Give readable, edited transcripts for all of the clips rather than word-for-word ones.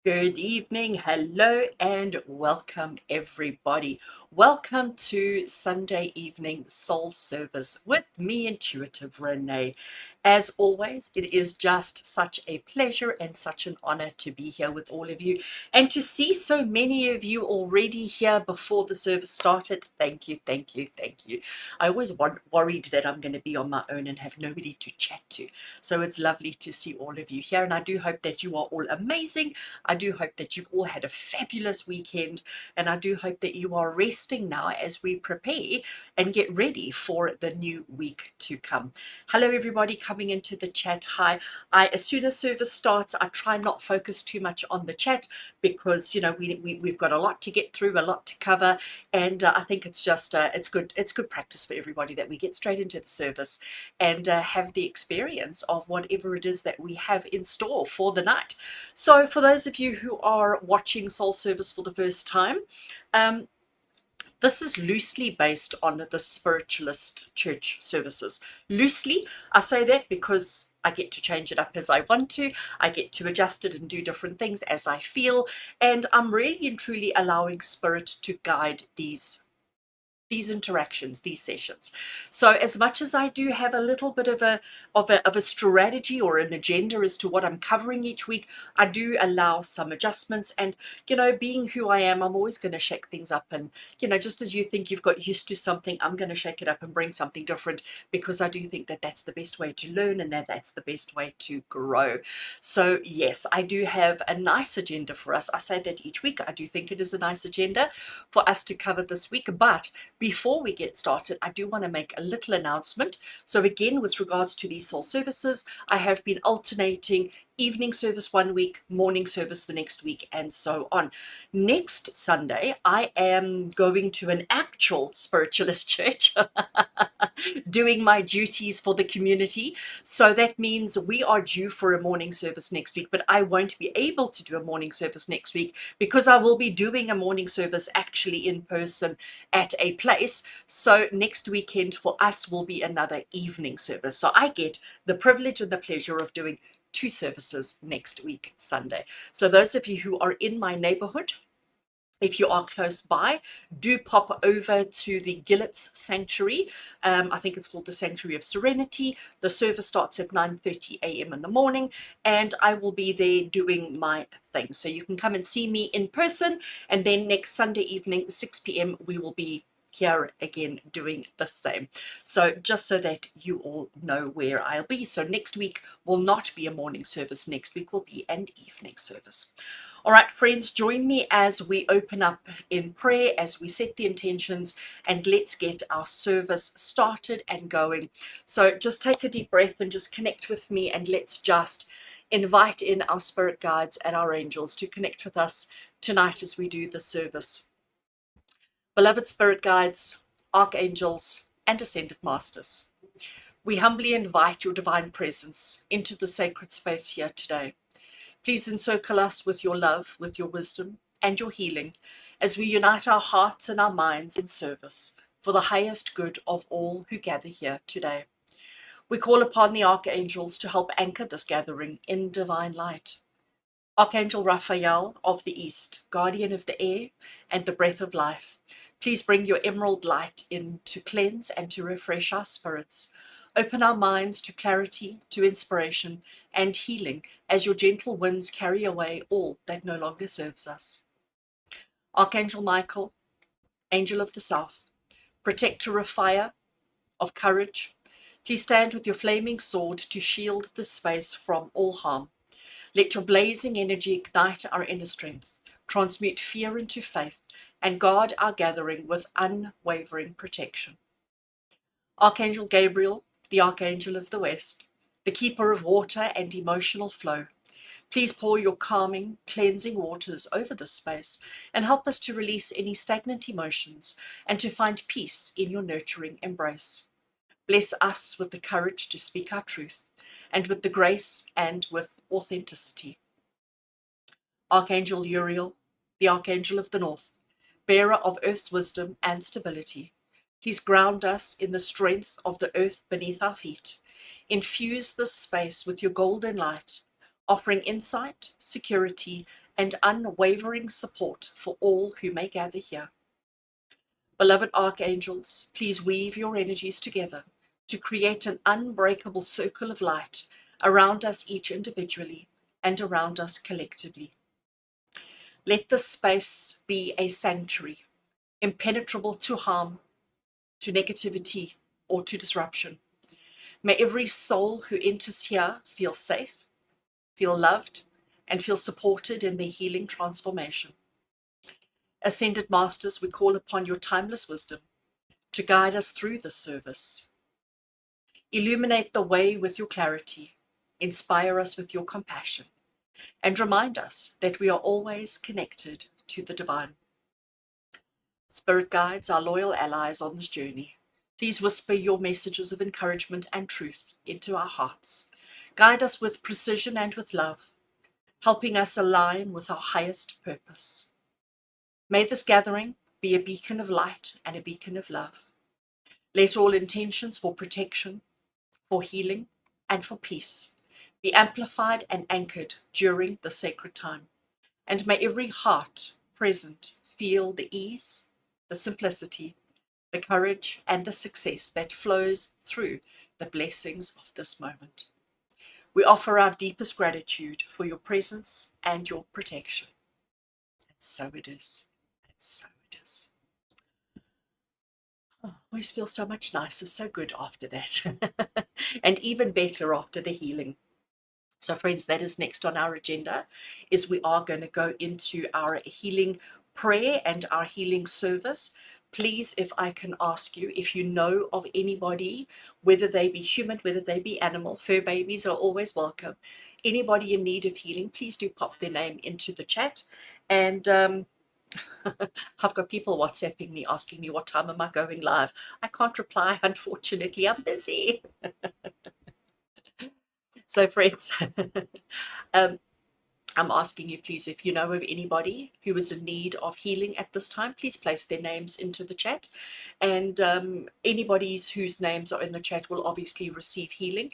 Good evening, hello, and welcome everybody. Welcome to Sunday evening soul service with me, Intuitive Renee. As always, it is just such a pleasure and such an honor to be here with all of you and to see so many of you already here before the service started. Thank you, thank you, thank you. I always worried that I'm going to be on my own and have nobody to chat to. So it's lovely to see all of you here, and I do hope that you are all amazing. I do hope that you've all had a fabulous weekend, and I do hope that you are resting now as we prepare and get ready for the new week to come. Hello, everybody coming into the chat. Hi. As soon as service starts, I try not focus too much on the chat because we've got a lot to get through, a lot to cover, and I think it's just it's good practice for everybody that we get straight into the service and have the experience of whatever it is that we have in store for the night. So for those of you who are watching Soul Service for the first time, um, this is loosely based on the spiritualist church services. Loosely, I say that because I get to change it up as I want to. I get to adjust it and do different things as I feel. And I'm really and truly allowing spirit to guide these interactions, these sessions. So as much as I do have a little bit of a strategy or an agenda as to what I'm covering each week, I do allow some adjustments. And being who I am, I'm always going to shake things up. And just as you think you've got used to something, I'm going to shake it up and bring something different, because I do think that that's the best way to learn and that's the best way to grow. So yes, I do have a nice agenda for us. I say that each week. I do think it is a nice agenda for us to cover this week. But before we get started, I do want to make a little announcement. So again, with regards to these soul services, I have been alternating evening service one week, morning service the next week, and so on. Next Sunday, I am going to an actual spiritualist church doing my duties for the community. So that means we are due for a morning service next week, but I won't be able to do a morning service next week because I will be doing a morning service actually in person at a place. So next weekend for us will be another evening service. So I get the privilege and the pleasure of doing two services next week, Sunday. So those of you who are in my neighborhood, if you are close by, do pop over to the Gillett's Sanctuary. I think it's called the Sanctuary of Serenity. The service starts at 9:30 a.m. in the morning, and I will be there doing my thing. So you can come and see me in person, and then next Sunday evening, 6 p.m., we will be here again doing the same. So just so that you all know where I'll be. So next week will not be a morning service. Next week will be an evening service. All right, friends, join me as we open up in prayer, as we set the intentions, and let's get our service started and going. So just take a deep breath and just connect with me, and let's just invite in our spirit guides and our angels to connect with us tonight as we do the service. Beloved spirit guides, archangels, and ascended masters, we humbly invite your divine presence into the sacred space here today. Please encircle us with your love, with your wisdom, and your healing as we unite our hearts and our minds in service for the highest good of all who gather here today. We call upon the archangels to help anchor this gathering in divine light. Archangel Raphael of the East, guardian of the air and the breath of life, please bring your emerald light in to cleanse and to refresh our spirits. Open our minds to clarity, to inspiration, and healing as your gentle winds carry away all that no longer serves us. Archangel Michael, angel of the south, protector of fire, of courage, please stand with your flaming sword to shield this space from all harm. Let your blazing energy ignite our inner strength, transmute fear into faith, and guard our gathering with unwavering protection. Archangel Gabriel, the Archangel of the West, the keeper of water and emotional flow, please pour your calming, cleansing waters over this space and help us to release any stagnant emotions and to find peace in your nurturing embrace. Bless us with the courage to speak our truth and with the grace and with authenticity. Archangel Uriel, the Archangel of the North, bearer of earth's wisdom and stability, please ground us in the strength of the earth beneath our feet. Infuse this space with your golden light, offering insight, security, and unwavering support for all who may gather here. Beloved archangels, please weave your energies together to create an unbreakable circle of light around us each individually and around us collectively. Let this space be a sanctuary, impenetrable to harm, to negativity, or to disruption. May every soul who enters here feel safe, feel loved, and feel supported in their healing transformation. Ascended Masters, we call upon your timeless wisdom to guide us through this service. Illuminate the way with your clarity, inspire us with your compassion, and remind us that we are always connected to the divine. Spirit guides, our loyal allies on this journey, please whisper your messages of encouragement and truth into our hearts. Guide us with precision and with love, helping us align with our highest purpose. May this gathering be a beacon of light and a beacon of love. Let all intentions for protection, for healing, and for peace be amplified and anchored during the sacred time. And may every heart present feel the ease, the simplicity, the courage, and the success that flows through the blessings of this moment. We offer our deepest gratitude for your presence and your protection. And so it is. And so it is. Oh, always feel so much nicer, so good after that. And even better after the healing. So friends, that is next on our agenda, is we are going to go into our healing prayer and our healing service. Please, if I can ask you, if you know of anybody, whether they be human, whether they be animal, fur babies are always welcome. Anybody in need of healing, please do pop their name into the chat. And I've got people WhatsApping me, asking me what time am I going live. I can't reply, unfortunately, I'm busy. So friends, um, I'm asking you, please, if you know of anybody who is in need of healing at this time, please place their names into the chat. And anybody whose names are in the chat will obviously receive healing.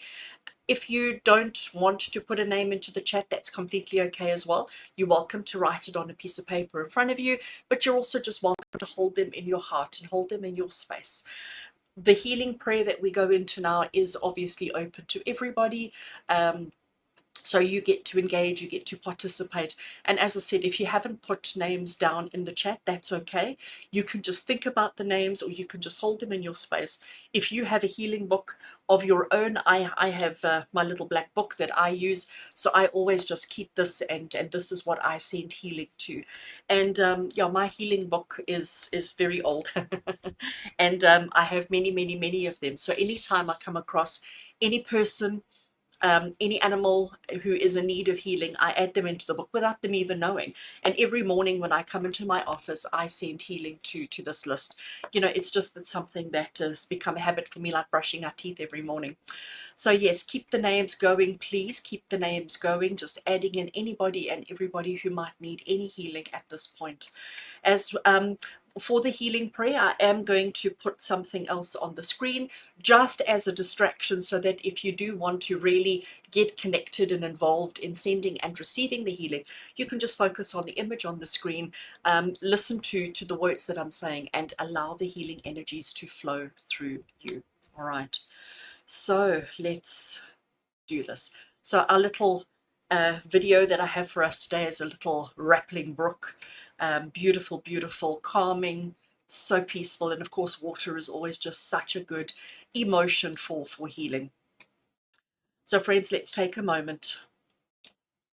If you don't want to put a name into the chat, that's completely okay as well. You're welcome to write it on a piece of paper in front of you, but you're also just welcome to hold them in your heart and hold them in your space. The healing prayer that we go into now is obviously open to everybody. So you get to engage, you get to participate. And as I said, if you haven't put names down in the chat, that's okay. You can just think about the names, or you can just hold them in your space. If you have a healing book of your own, I have my little black book that I use. So I always just keep this, and this is what I send healing to. And yeah, my healing book is very old. And I have many of them. So anytime I come across any person, any animal who is in need of healing, I add them into the book without them even knowing. And every morning when I come into my office, I send healing to this list. You know, it's just that something that has become a habit for me, like brushing our teeth every morning. So yes, keep the names going, please keep the names going, just adding in anybody and everybody who might need any healing at this point. As for the healing prayer, I am going to put something else on the screen just as a distraction, so that if you do want to really get connected and involved in sending and receiving the healing, you can just focus on the image on the screen, listen to the words that I'm saying, and allow the healing energies to flow through you. All right, so let's do this. So our little video that I have for us today is a little rappling brook. Beautiful, beautiful, calming, so peaceful. And of course, water is always just such a good emotion for healing. So friends, let's take a moment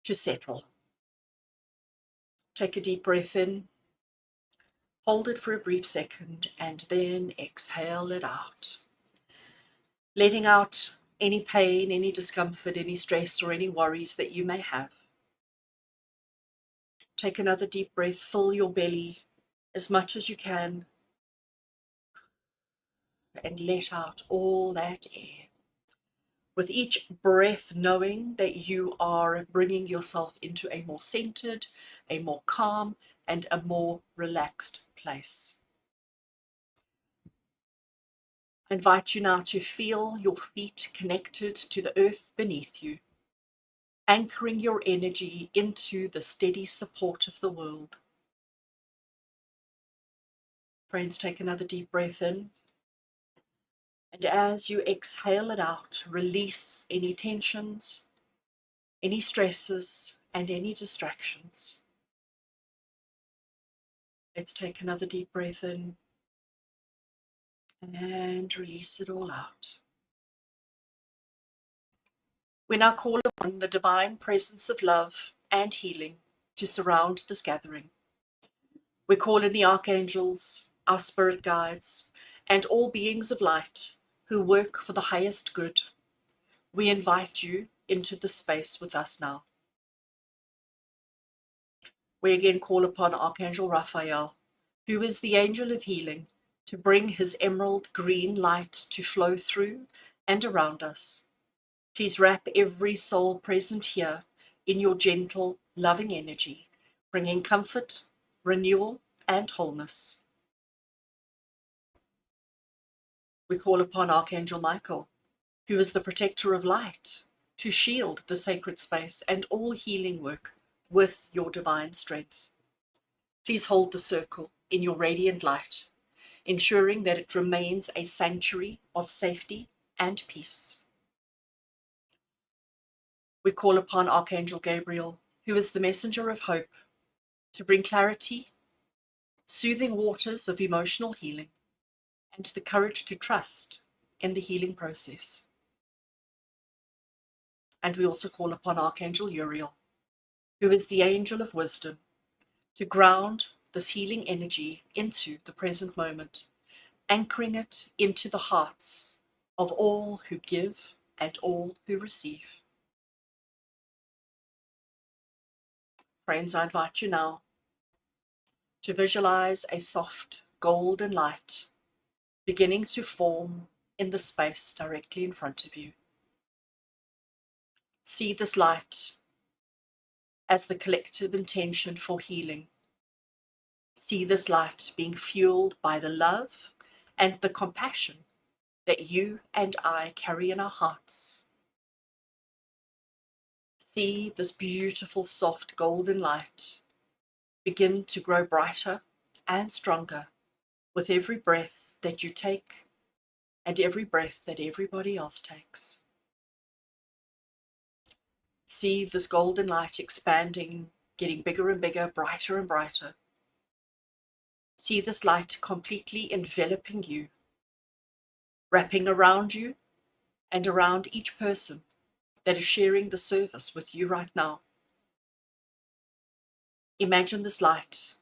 to settle. Take a deep breath in, hold it for a brief second, and then exhale it out. Letting out any pain, any discomfort, any stress, or any worries that you may have. Take another deep breath, fill your belly as much as you can, and let out all that air. With each breath, knowing that you are bringing yourself into a more centered, a more calm, and a more relaxed place. I invite you now to feel your feet connected to the earth beneath you. anchoring your energy into the steady support of the world. Friends, take another deep breath in. And as you exhale it out, release any tensions, any stresses, and any distractions. Let's take another deep breath in and release it all out. We now call upon the divine presence of love and healing to surround this gathering. We call in the archangels, our spirit guides, and all beings of light who work for the highest good. We invite you into the space with us now. We again call upon Archangel Raphael, who is the angel of healing, to bring his emerald green light to flow through and around us. Please wrap every soul present here in your gentle, loving energy, bringing comfort, renewal, and wholeness. We call upon Archangel Michael, who is the protector of light, to shield the sacred space and all healing work with your divine strength. Please hold the circle in your radiant light, ensuring that it remains a sanctuary of safety and peace. We call upon Archangel Gabriel, who is the messenger of hope, to bring clarity, soothing waters of emotional healing, and the courage to trust in the healing process. And we also call upon Archangel Uriel, who is the angel of wisdom, to ground this healing energy into the present moment, anchoring it into the hearts of all who give and all who receive. Friends, I invite you now to visualize a soft golden light beginning to form in the space directly in front of you. See this light as the collective intention for healing. See this light being fueled by the love and the compassion that you and I carry in our hearts. See this beautiful, soft, golden light begin to grow brighter and stronger with every breath that you take and every breath that everybody else takes. See this golden light expanding, getting bigger and bigger, brighter and brighter. See this light completely enveloping you, wrapping around you and around each person that is sharing the service with you right now. Imagine this light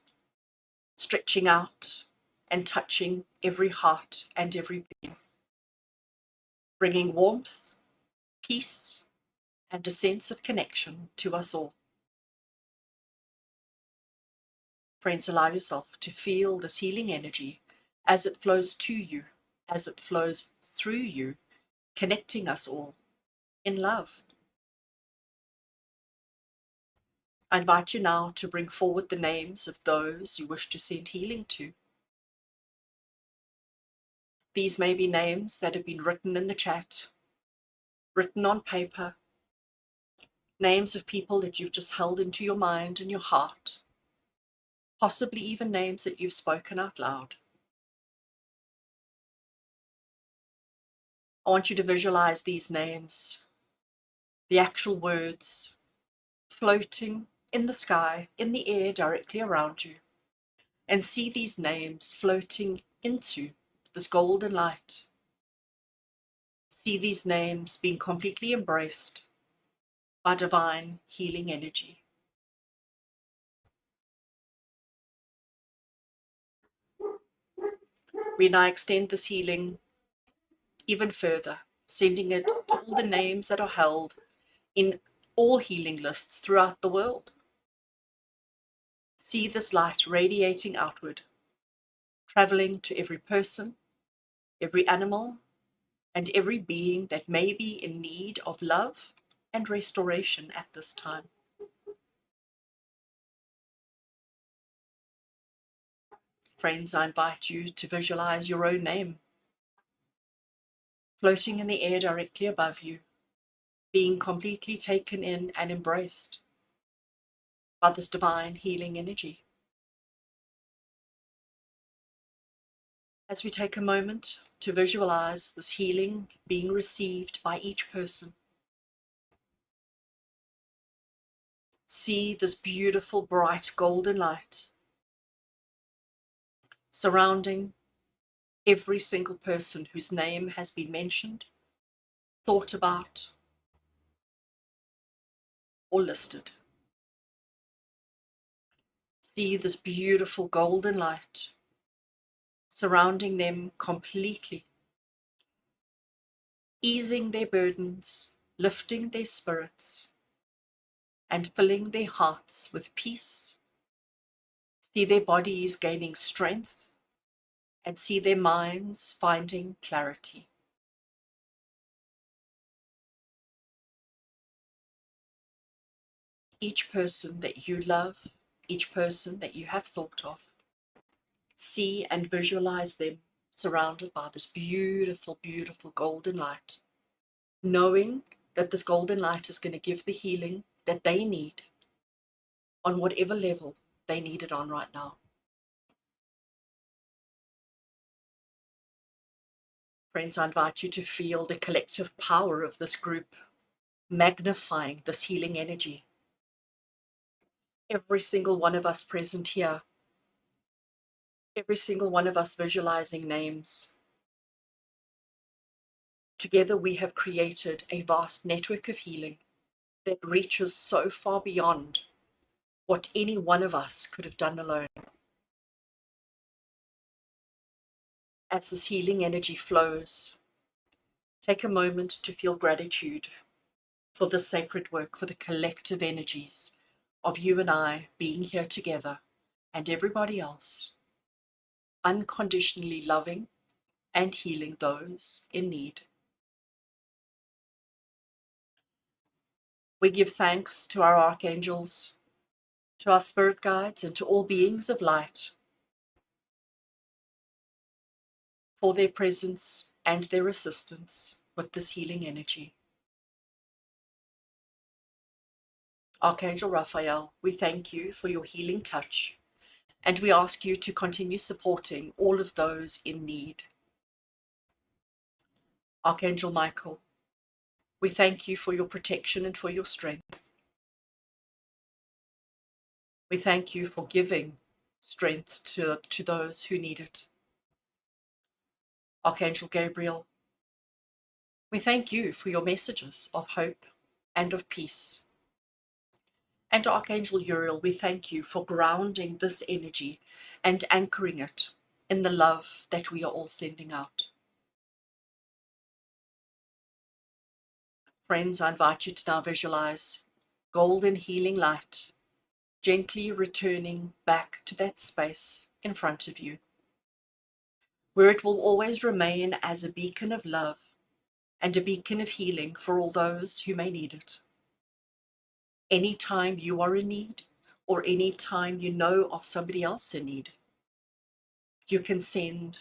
stretching out and touching every heart and every being, bringing warmth, peace, and a sense of connection to us all. Friends, allow yourself to feel this healing energy as it flows to you, as it flows through you, connecting us all in love. I invite you now to bring forward the names of those you wish to send healing to. These may be names that have been written in the chat, written on paper, names of people that you've just held into your mind and your heart, possibly even names that you've spoken out loud. I want you to visualize these names, the actual words, floating in the sky, in the air directly around you, and see these names floating into this golden light. See these names being completely embraced by divine healing energy. We now extend this healing even further, sending it to all the names that are held in all healing lists throughout the world. See this light radiating outward, traveling to every person, every animal, and every being that may be in need of love and restoration at this time. Friends, I invite you to visualize your own name floating in the air directly above you, being completely taken in and embraced by this divine healing energy. As we take a moment to visualize this healing being received by each person, see this beautiful, bright, golden light surrounding every single person whose name has been mentioned, thought about, or listed. See this beautiful golden light surrounding them completely, easing their burdens, lifting their spirits, and filling their hearts with peace. See their bodies gaining strength, and see their minds finding clarity. Each person that you love, each person that you have thought of, see and visualize them surrounded by this beautiful, beautiful golden light, knowing that this golden light is going to give the healing that they need on whatever level they need it on right now. Friends, I invite you to feel the collective power of this group magnifying this healing energy. Every single one of us present here, every single one of us visualizing names. Together we have created a vast network of healing that reaches so far beyond what any one of us could have done alone. As this healing energy flows, take a moment to feel gratitude for the sacred work, for the collective energies of you and I being here together, and everybody else, unconditionally loving and healing those in need. We give thanks to our archangels, to our spirit guides, and to all beings of light for their presence and their assistance with this healing energy. Archangel Raphael, we thank you for your healing touch, and we ask you to continue supporting all of those in need. Archangel Michael, we thank you for your protection and for your strength. We thank you for giving strength to those who need it. Archangel Gabriel, we thank you for your messages of hope and of peace. And Archangel Uriel, we thank you for grounding this energy and anchoring it in the love that we are all sending out. Friends, I invite you to now visualize golden healing light gently returning back to that space in front of you, where it will always remain as a beacon of love and a beacon of healing for all those who may need it. Anytime you are in need, or any time you know of somebody else in need, you can send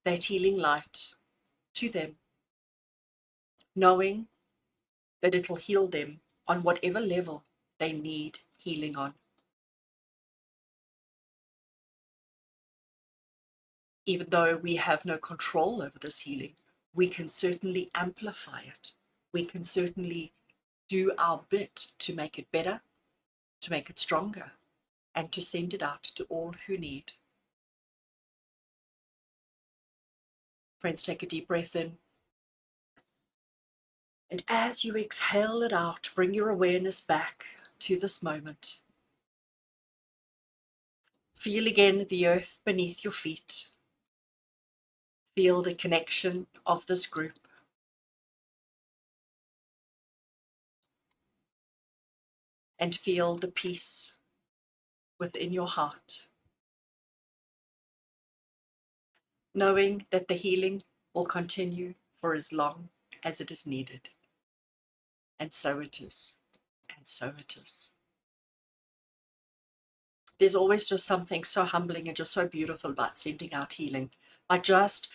that healing light to them, knowing that it'll heal them on whatever level they need healing on. Even though we have no control over this healing, we can certainly amplify it. We can certainly do our bit to make it better, to make it stronger, and to send it out to all who need. Friends, take a deep breath in. And as you exhale it out, bring your awareness back to this moment. Feel again the earth beneath your feet. Feel the connection of this group. And feel the peace within your heart, knowing that the healing will continue for as long as it is needed. And so it is. And so it is. There's always just something so humbling and just so beautiful about sending out healing. By just,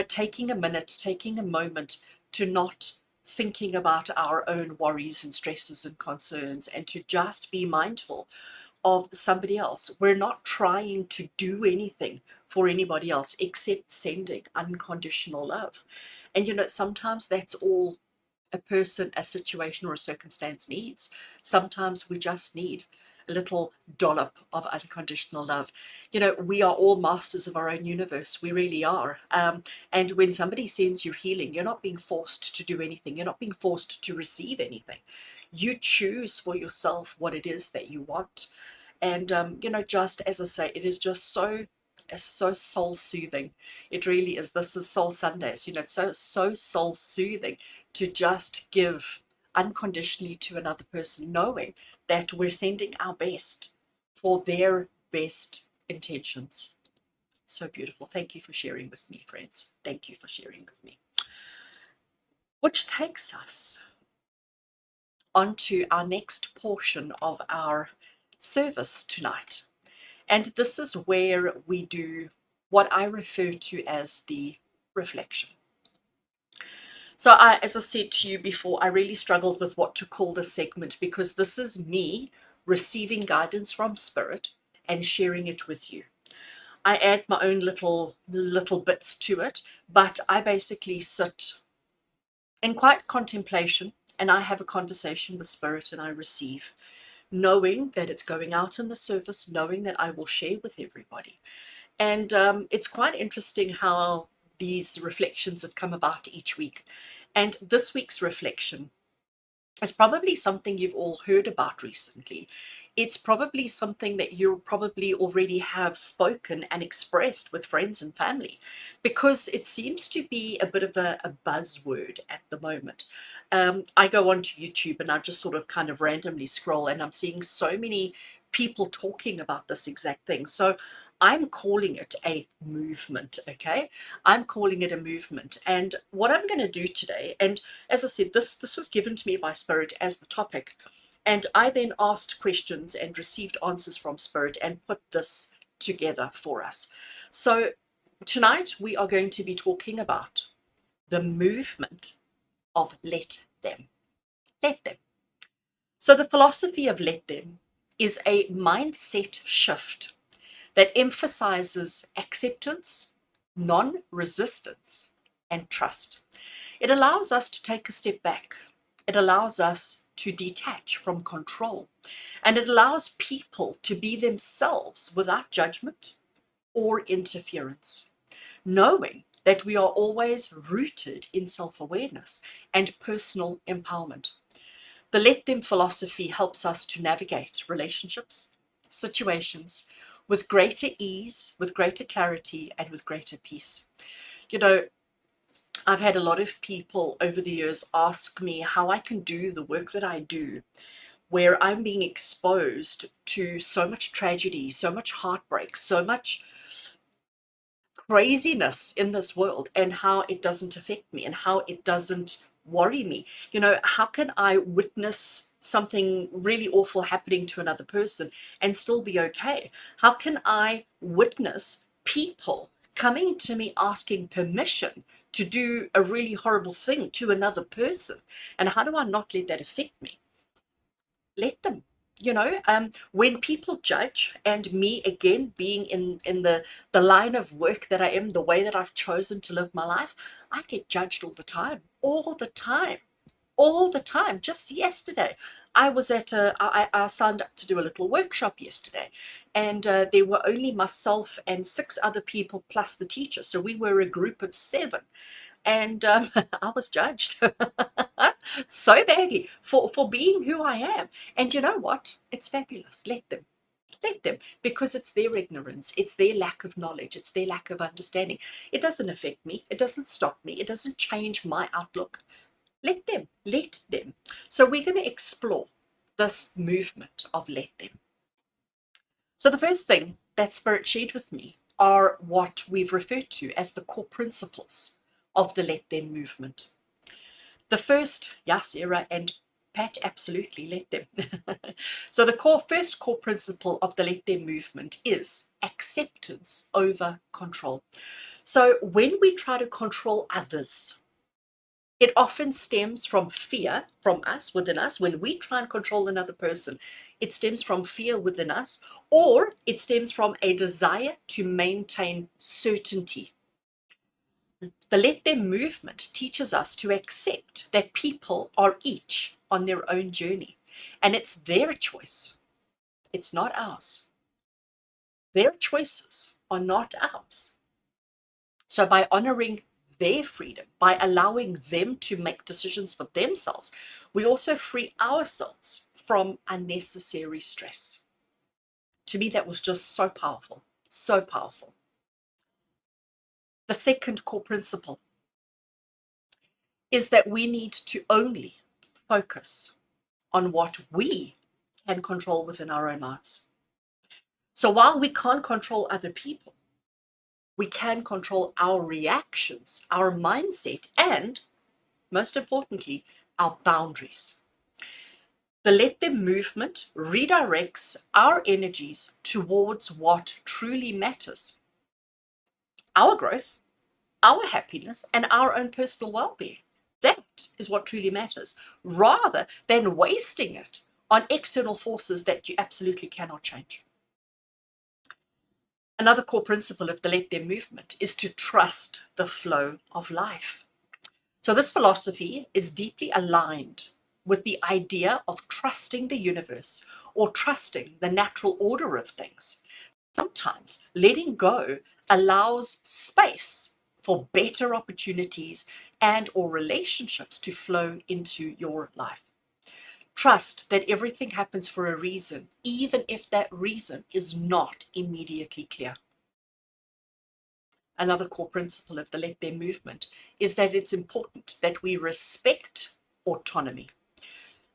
taking a minute, taking a moment to not thinking about our own worries and stresses and concerns, and to just be mindful of somebody else. We're not trying to do anything for anybody else except sending unconditional love. And sometimes that's all a person, a situation, or a circumstance needs. Sometimes we just need a little dollop of unconditional love. We are all masters of our own universe. We really are. And when somebody sends you healing, you're not being forced to do anything. You're not being forced to receive anything. You choose for yourself what it is that you want. And just as I say, it is just so soul soothing. It really is. This is Soul Sundays. It's so soul soothing to just give unconditionally to another person, knowing that we're sending our best for their best intentions. So beautiful. Thank you for sharing with me, friends. Thank you for sharing with me. Which takes us onto our next portion of our service tonight. And this is where we do what I refer to as the reflection. So as I said to you before, I really struggled with what to call this segment, because this is me receiving guidance from Spirit and sharing it with you. I add my own little bits to it, but I basically sit in quiet contemplation and I have a conversation with Spirit and I receive, knowing that it's going out in the surface, knowing that I will share with everybody. And it's quite interesting how these reflections have come about each week. And this week's reflection is probably something you've all heard about recently. It's probably something that you probably already have spoken and expressed with friends and family, because it seems to be a bit of a buzzword at the moment. I go onto YouTube and I just sort of kind of randomly scroll, and I'm seeing so many people talking about this exact thing. So I'm calling it a movement, okay? I'm calling it a movement. And what I'm going to do today, and as I said, this was given to me by Spirit as the topic, and I then asked questions and received answers from Spirit and put this together for us. So tonight we are going to be talking about the movement of let them. Let them. So the philosophy of let them is a mindset shift that emphasizes acceptance, non-resistance, and trust. It allows us to take a step back. It allows us to detach from control. And it allows people to be themselves without judgment or interference, knowing that we are always rooted in self-awareness and personal empowerment. The let them philosophy helps us to navigate relationships, situations with greater ease, with greater clarity, and with greater peace. I've had a lot of people over the years ask me how I can do the work that I do, where I'm being exposed to so much tragedy, so much heartbreak, so much craziness in this world, and how it doesn't affect me and how it doesn't worry me. How can I witness something really awful happening to another person and still be okay? How can I witness people coming to me asking permission to do a really horrible thing to another person? And how do I not let that affect me? Let them. When people judge, and me again being in the line of work that I am, the way that I've chosen to live my life, I get judged all the time, all the time. Just yesterday, I was I signed up to do a little workshop yesterday, and there were only myself and 6 other people plus the teacher. So we were a group of 7. And I was judged so badly for being who I am. And you know what? It's fabulous. Let them. Let them, because it's their ignorance, it's their lack of knowledge, it's their lack of understanding. It doesn't affect me, it doesn't stop me, it doesn't change my outlook. Let them, let them. So we're going to explore this movement of let them. So the first thing that Spirit shared with me are what we've referred to as the core principles of the let them movement. The first, yes, Sarah and Pat, absolutely, let them. So the first core principle of the let them movement is acceptance over control. So when we try to control others, It often stems from fear from us, within us. When we try and control another person, it stems from fear within us, or it stems from a desire to maintain certainty. The Let Them movement teaches us to accept that people are each on their own journey, and it's their choice. It's not ours. Their choices are not ours. So by honoring their freedom, by allowing them to make decisions for themselves, we also free ourselves from unnecessary stress. To me, that was just so powerful, so powerful. The second core principle is that we need to only focus on what we can control within our own lives. So while we can't control other people, we can control our reactions, our mindset, and most importantly, our boundaries. The Let Them movement redirects our energies towards what truly matters: our growth, our happiness, and our own personal well-being. That is what truly matters, rather than wasting it on external forces that you absolutely cannot change. Another core principle of the Let Them movement is to trust the flow of life. So this philosophy is deeply aligned with the idea of trusting the universe or trusting the natural order of things. Sometimes letting go allows space for better opportunities and or relationships to flow into your life. Trust that everything happens for a reason, even if that reason is not immediately clear. Another core principle of the Let Them movement is that it's important that we respect autonomy,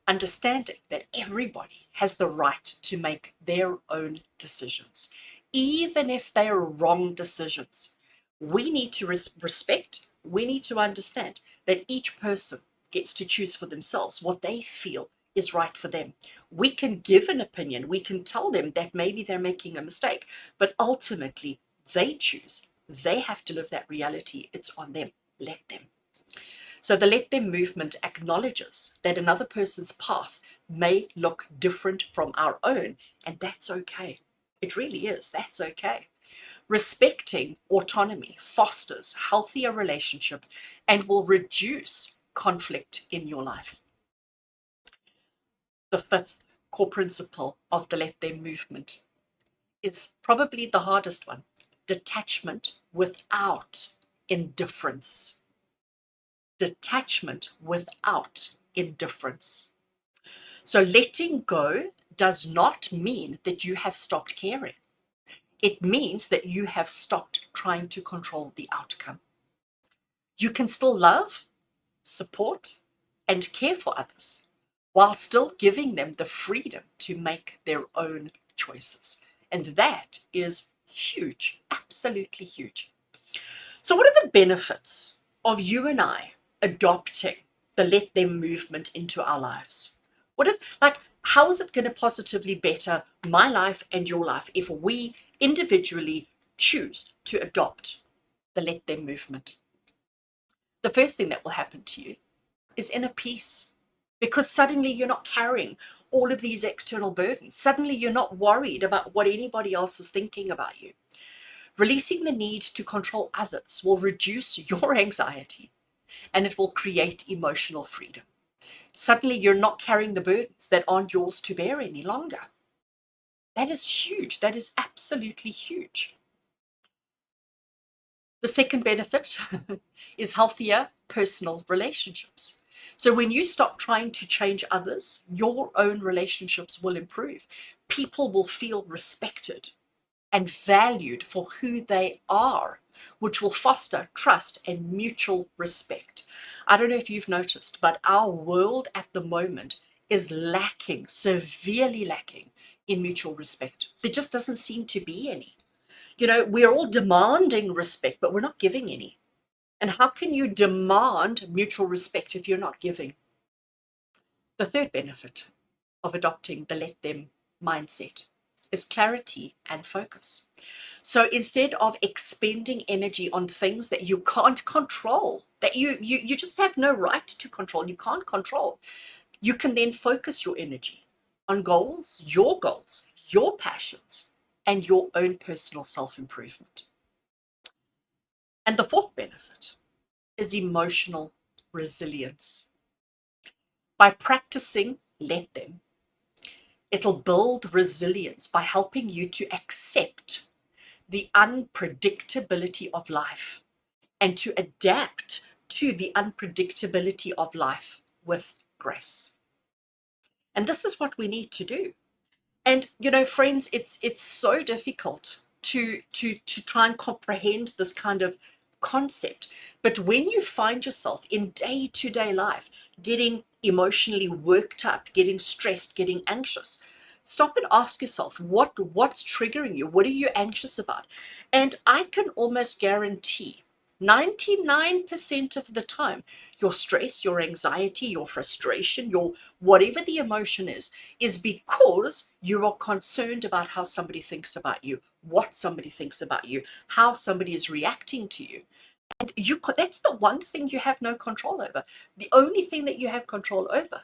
understanding that everybody has the right to make their own decisions, even if they are wrong decisions. We need to respect, we need to understand that each person gets to choose for themselves what they feel is right for them. We can give an opinion, we can tell them that maybe they're making a mistake, but ultimately they choose. They have to live that reality. It's on them. Let them. So the Let Them movement acknowledges that another person's path may look different from our own, and that's okay. It really is. That's okay. Respecting autonomy fosters healthier relationship and will reduce conflict in your life. The fifth core principle of the Let Them movement is probably the hardest one: detachment without indifference. Detachment without indifference. So letting go does not mean that you have stopped caring. It means that you have stopped trying to control the outcome. You can still love, support, and care for others while still giving them the freedom to make their own choices. And that is huge, absolutely huge. So, what are the benefits of you and I adopting the Let Them movement into our lives? How is it going to positively better my life and your life if we individually choose to adopt the Let Them movement? The first thing that will happen to you is inner peace, because suddenly you're not carrying all of these external burdens. Suddenly you're not worried about what anybody else is thinking about you. Releasing the need to control others will reduce your anxiety and it will create emotional freedom. Suddenly you're not carrying the burdens that aren't yours to bear any longer. That is huge. That is absolutely huge. The second benefit is healthier personal relationships. So when you stop trying to change others, your own relationships will improve. People will feel respected and valued for who they are, which will foster trust and mutual respect. I don't know if you've noticed, but our world at the moment is lacking, severely lacking in mutual respect. There just doesn't seem to be any. We're all demanding respect, but we're not giving any. And how can you demand mutual respect if you're not giving? The third benefit of adopting the Let Them mindset is clarity and focus. So instead of expending energy on things that you can't control, that you just have no right to control, you can't control, you can then focus your energy on goals, your passions, and your own personal self-improvement. And the fourth benefit is emotional resilience. By practicing let them, it'll build resilience by helping you to accept the unpredictability of life and to adapt to the unpredictability of life with grace. And this is what we need to do. And friends, it's so difficult to try and comprehend this kind of concept. But when you find yourself in day-to-day life getting emotionally worked up, getting stressed, getting anxious, stop and ask yourself, what's triggering you? What are you anxious about? And I can almost guarantee 99% of the time, your stress, your anxiety, your frustration, your whatever the emotion is because you are concerned about how somebody thinks about you, what somebody thinks about you, how somebody is reacting to you. And that's the one thing you have no control over. The only thing that you have control over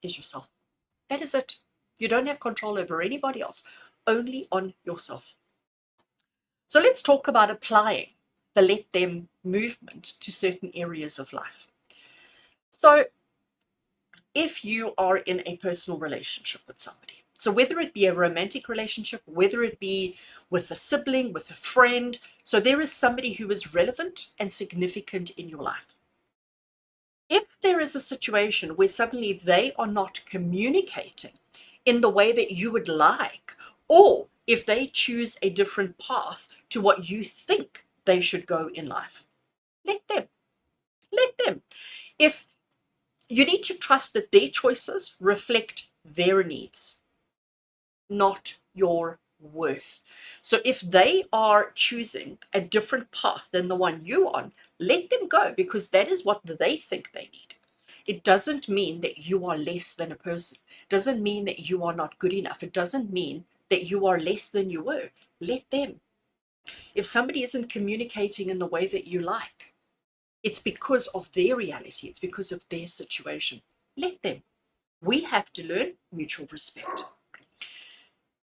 is yourself. That is it. You don't have control over anybody else, only on yourself. So let's talk about applying the let them movement to certain areas of life. So if you are in a personal relationship with somebody, so whether it be a romantic relationship, whether it be with a sibling, with a friend, so there is somebody who is relevant and significant in your life. If there is a situation where suddenly they are not communicating in the way that you would like, or if they choose a different path to what you think they should go in life, let them. Let them. If you need to trust that their choices reflect their needs, not your worth. So if they are choosing a different path than the one you're on, let them go, because that is what they think they need. It doesn't mean that you are less than a person. It doesn't mean that you are not good enough. It doesn't mean that you are less than you were. Let them. If somebody isn't communicating in the way that you like, it's because of their reality. It's because of their situation. Let them. We have to learn mutual respect.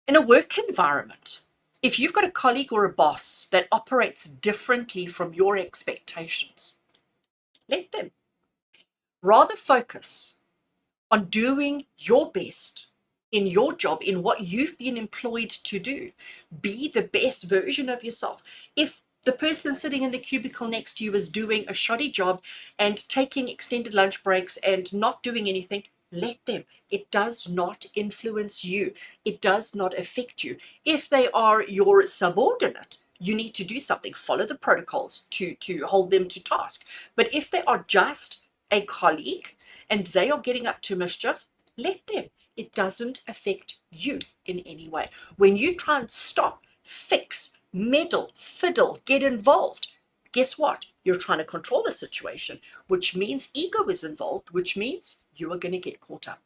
In a work environment, if you've got a colleague or a boss that operates differently from your expectations, let them. Rather focus on doing your best in your job, in what you've been employed to do. Be the best version of yourself. If the person sitting in the cubicle next to you is doing a shoddy job and taking extended lunch breaks and not doing anything, let them. It does not influence you. It does not affect you. If they are your subordinate, you need to do something, follow the protocols to hold them to task. But if they are just a colleague and they are getting up to mischief, let them. It doesn't affect you in any way. When you try and stop, fix, meddle, fiddle, get involved, guess what? You're trying to control a situation, which means ego is involved, which means you are going to get caught up.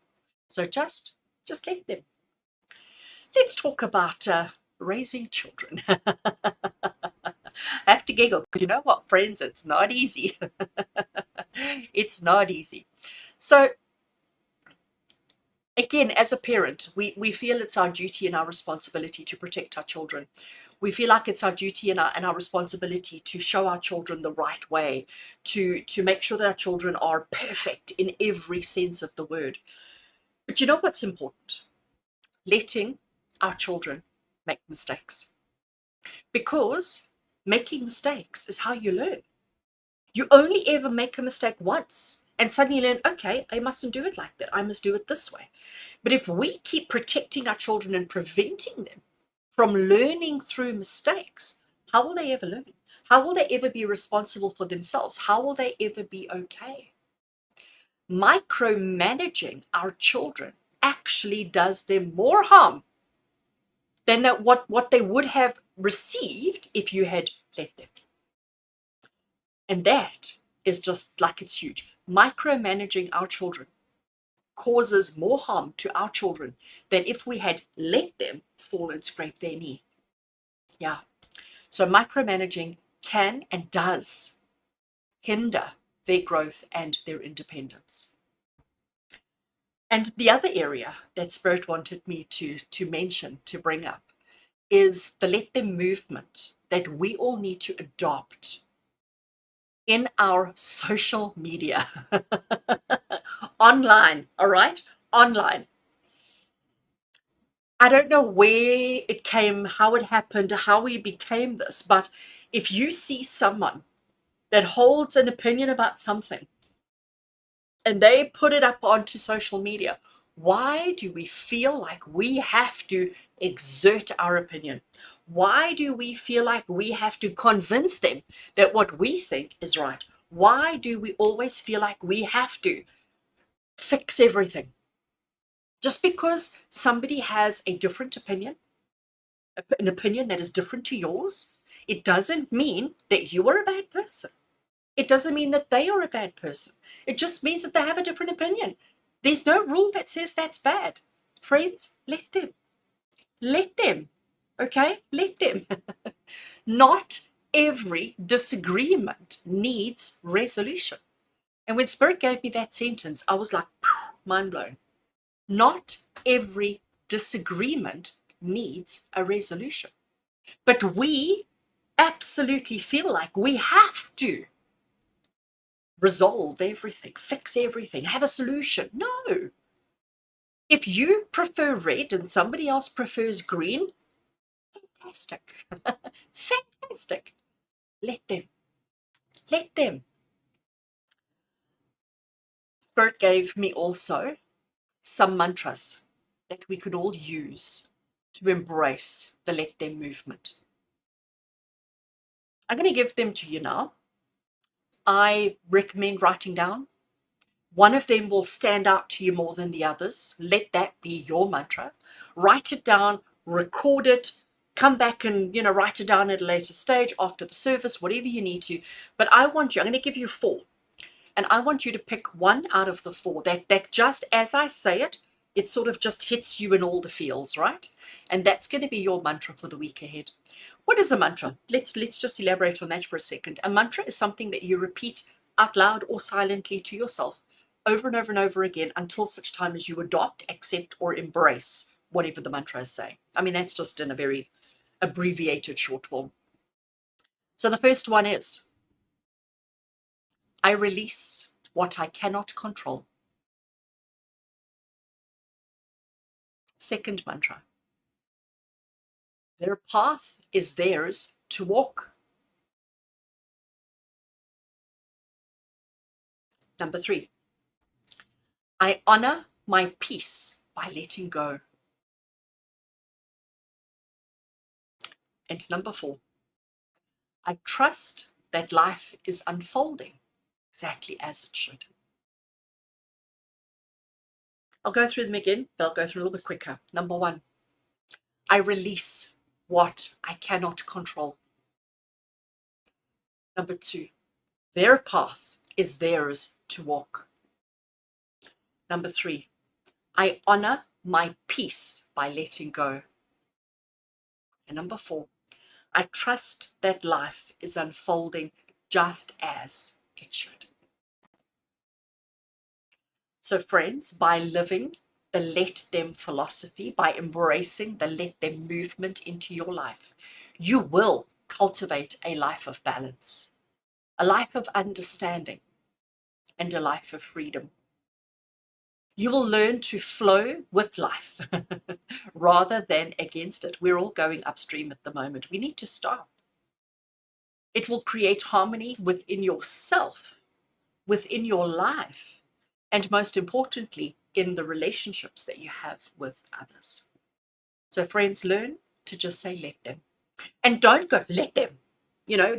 So just let them. Let's talk about raising children. I have to giggle because you know what, friends? It's not easy. It's not easy. So again, as a parent, we feel it's our duty and our responsibility to protect our children. We feel like it's our duty and our responsibility to show our children the right way, to make sure that our children are perfect in every sense of the word. But you know what's important? Letting our children make mistakes. Because making mistakes is how you learn. You only ever make a mistake once and suddenly learn, okay, I mustn't do it like that. I must do it this way. But if we keep protecting our children and preventing them from learning through mistakes, how will they ever learn? How will they ever be responsible for themselves? How will they ever be okay? Micromanaging our children actually does them more harm than what they would have received if you had let them. And that is just like, it's huge. Micromanaging our children causes more harm to our children than if we had let them fall and scrape their knee. Yeah. So micromanaging can and does hinder their growth and their independence. And the other area that Spirit wanted me to mention, to bring up, is the let them movement that we all need to adopt in our social media. Online, all right? Online. I don't know where it came, how it happened, how we became this, but if you see someone that holds an opinion about something and they put it up onto social media, why do we feel like we have to exert our opinion? Why do we feel like we have to convince them that what we think is right? Why do we always feel like we have to fix everything? Just because somebody has a different opinion, an opinion that is different to yours, it doesn't mean that you are a bad person. It doesn't mean that they are a bad person. It just means that they have a different opinion. There's no rule that says that's bad. Friends, let them. Let them. Okay? Let them. Not every disagreement needs resolution. And when Spirit gave me that sentence, I was like, mind blown. Not every disagreement needs a resolution. But we absolutely feel like we have to resolve everything, fix everything, have a solution. No. If you prefer red and somebody else prefers green, fantastic. Fantastic. Let them. Let them. Spirit gave me also some mantras that we could all use to embrace the let them movement. I'm going to give them to you now. I recommend writing down. One of them will stand out to you more than the others. Let that be your mantra. Write it down, record it, come back and, write it down at a later stage after the service, whatever you need to. But I'm going to give you 4. And I want you to pick one out of the 4 that just as I say it, it sort of just hits you in all the feels, right? And that's going to be your mantra for the week ahead. What is a mantra? Let's just elaborate on that for a second. A mantra is something that you repeat out loud or silently to yourself over and over and over again until such time as you adopt, accept, or embrace whatever the mantra is saying. I mean, that's just in a very abbreviated short form. So the first one is, I release what I cannot control. Second mantra, their path is theirs to walk. Number 3, I honor my peace by letting go. And number 4, I trust that life is unfolding exactly as it should. I'll go through them again, but I'll go through a little bit quicker. Number 1, I release what I cannot control. Number 2, their path is theirs to walk. Number 3, I honor my peace by letting go. And number 4, I trust that life is unfolding just as it should. So friends, by living the let them philosophy, by embracing the let them movement into your life, you will cultivate a life of balance, a life of understanding, and a life of freedom. You will learn to flow with life rather than against it. We're all going upstream at the moment. We need to stop. It will create harmony within yourself, within your life, and most importantly, in the relationships that you have with others. So friends, learn to just say let them. And don't go, let them.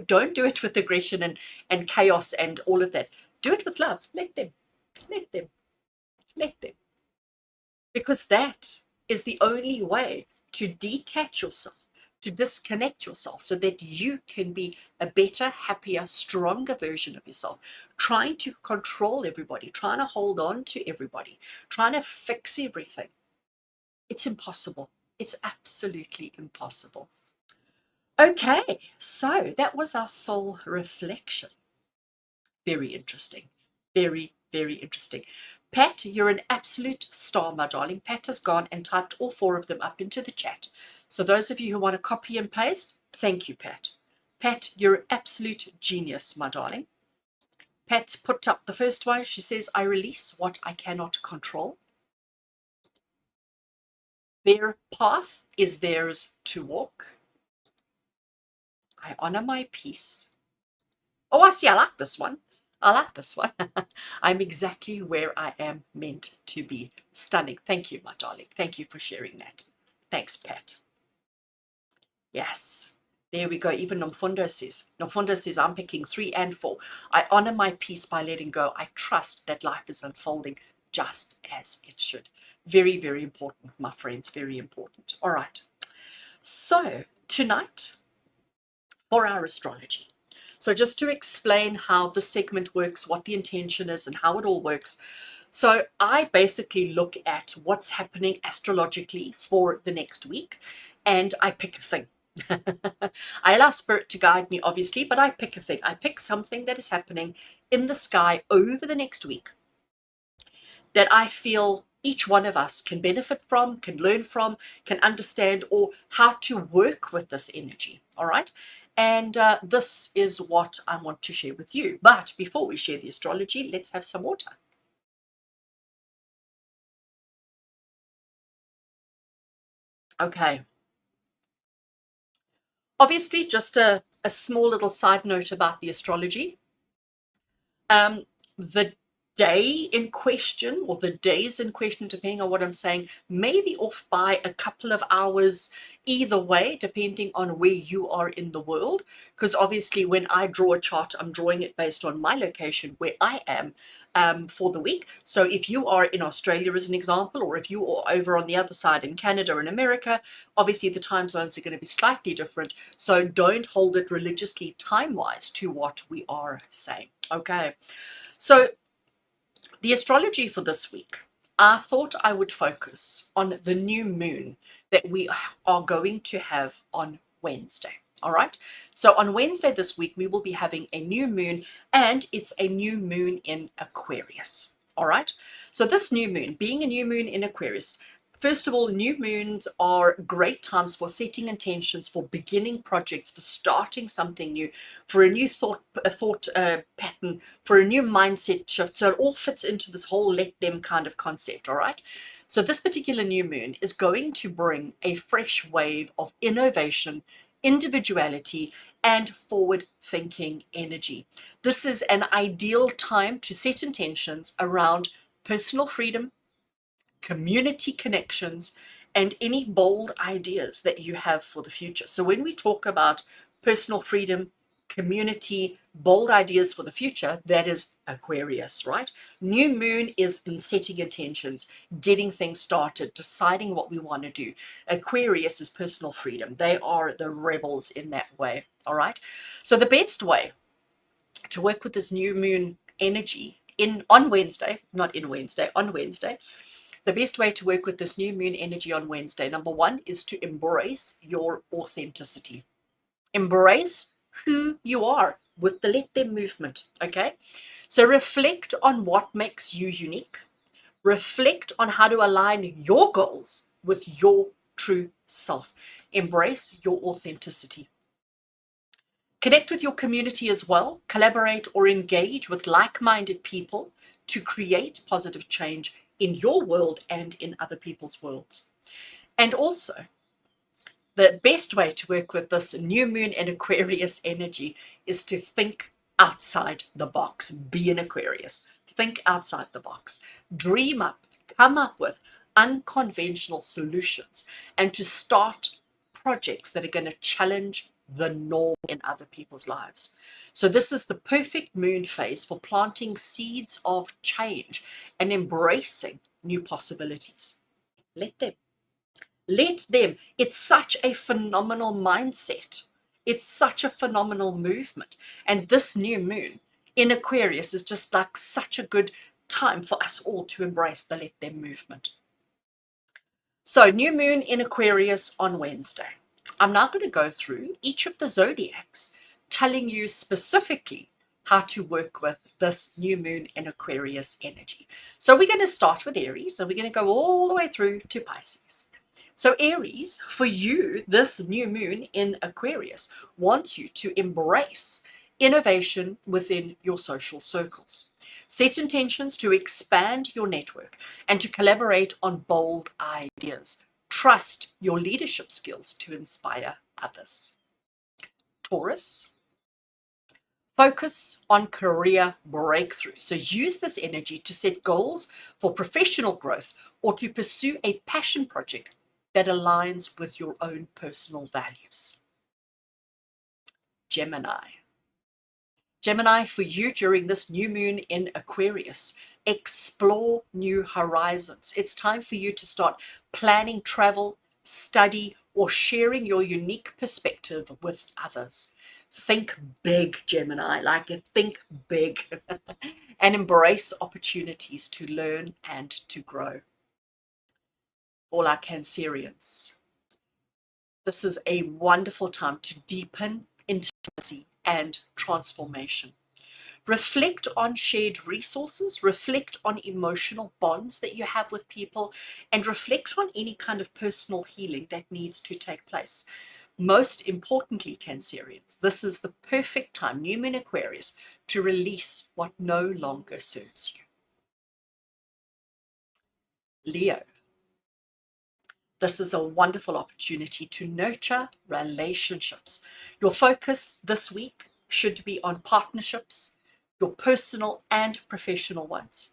Don't do it with aggression and chaos and all of that. Do it with love. Let them. Let them. Let them. Because that is the only way to detach yourself, to disconnect yourself so that you can be a better, happier, stronger version of yourself, trying to control everybody, trying to hold on to everybody, trying to fix everything. It's impossible. It's absolutely impossible. Okay, so that was our soul reflection. Very interesting. Very, very interesting. Pat, you're an absolute star, my darling. Pat has gone and typed all 4 of them up into the chat. So those of you who want to copy and paste, thank you, Pat. Pat, you're an absolute genius, my darling. Pat's put up the first one. She says, I release what I cannot control. Their path is theirs to walk. I honor my peace. Oh, I see. I like this one. I like this one. I'm exactly where I am meant to be. Stunning. Thank you, my darling. Thank you for sharing that. Thanks, Pat. Yes. There we go. Even Nomfundo says, I'm picking 3 and 4. I honor my peace by letting go. I trust that life is unfolding just as it should. Very, very important, my friends. Very important. All right. So tonight, for our astrology. So just to explain how the segment works, what the intention is, and how it all works. So I basically look at what's happening astrologically for the next week, and I pick a thing. I allow spirit to guide me, obviously, but I pick a thing. I pick something that is happening in the sky over the next week that I feel each one of us can benefit from, can learn from, can understand, or how to work with this energy. All right. And this is what I want to share with you. But before we share the astrology, let's have some water. Okay. Obviously, just a small little side note about the astrology. The day in question, or the days in question, depending on what I'm saying, may be off by a couple of hours either way, depending on where you are in the world. Because obviously, when I draw a chart, I'm drawing it based on my location where I am for the week. So if you are in Australia, as an example, or if you are over on the other side in Canada and America, obviously the time zones are going to be slightly different. So don't hold it religiously time-wise to what we are saying. Okay. So the astrology for this week, I thought I would focus on the new moon that we are going to have on Wednesday. All right. So on Wednesday this week, we will be having a new moon, and it's a new moon in Aquarius. All right. So this new moon, being a new moon in Aquarius, first of all, new moons are great times for setting intentions, for beginning projects, for starting something new, for a new thought pattern, for a new mindset shift. So it all fits into this whole let them kind of concept. All right. So this particular new moon is going to bring a fresh wave of innovation, individuality, and forward thinking energy. This is an ideal time to set intentions around personal freedom, community connections, and any bold ideas that you have for the future. So when we talk about personal freedom, community, bold ideas for the future, that is Aquarius, right? New moon is in setting intentions, getting things started, deciding what we want to do. Aquarius is personal freedom. They are the rebels in that way, all right? So the best way to work with this new moon energy on Wednesday, not in Wednesday, on Wednesday, the best way to work with this new moon energy on Wednesday, number 1, is to embrace your authenticity. Embrace who you are with the let them movement, okay? So reflect on what makes you unique. Reflect on how to align your goals with your true self. Embrace your authenticity. Connect with your community as well. Collaborate or engage with like-minded people to create positive change in your world and in other people's worlds. And also, the best way to work with this new moon and Aquarius energy is to think outside the box. Be an Aquarius. Think outside the box. Dream up, come up with unconventional solutions, and to start projects that are going to challenge the norm in other people's lives. So this is the perfect moon phase for planting seeds of change and embracing new possibilities. Let them. Let them. It's such a phenomenal mindset. It's such a phenomenal movement. And this new moon in Aquarius is just like such a good time for us all to embrace the let them movement. So, new moon in Aquarius on Wednesday. I'm now going to go through each of the zodiacs, telling you specifically how to work with this new moon in Aquarius energy. So, we're going to start with Aries and we're going to go all the way through to Pisces. So, Aries, for you, this new moon in Aquarius wants you to embrace innovation within your social circles. Set intentions to expand your network and to collaborate on bold ideas. Trust your leadership skills to inspire others. Taurus, focus on career breakthrough. So use this energy to set goals for professional growth or to pursue a passion project that aligns with your own personal values. Gemini, for you during this new moon in Aquarius, explore new horizons. It's time for you to start planning travel, study, or sharing your unique perspective with others. Think big, Gemini, think big and embrace opportunities to learn and to grow. All our Cancerians, this is a wonderful time to deepen intimacy and transformation. Reflect on shared resources, reflect on emotional bonds that you have with people, and reflect on any kind of personal healing that needs to take place. Most importantly, Cancerians, this is the perfect time, new moon Aquarius, to release what no longer serves you. Leo, this is a wonderful opportunity to nurture relationships. Your focus this week should be on partnerships, your personal and professional ones.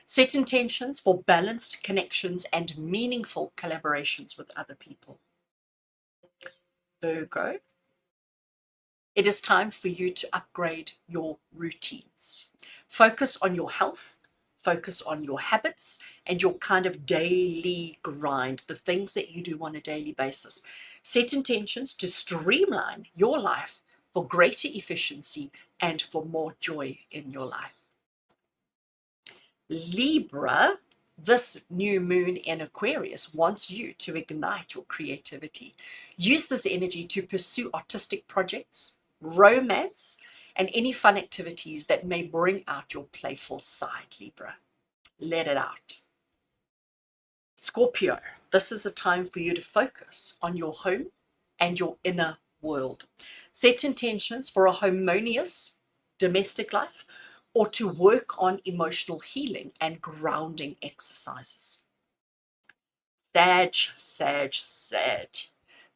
Set intentions for balanced connections and meaningful collaborations with other people. Virgo, it is time for you to upgrade your routines. Focus on your health, focus on your habits and your kind of daily grind, the things that you do on a daily basis. Set intentions to streamline your life for greater efficiency and for more joy in your life. Libra, this new moon in Aquarius wants you to ignite your creativity. Use this energy to pursue artistic projects, romance, and any fun activities that may bring out your playful side, Libra. Let it out. Scorpio, this is a time for you to focus on your home and your inner world. Set intentions for a harmonious domestic life or to work on emotional healing and grounding exercises. Sag.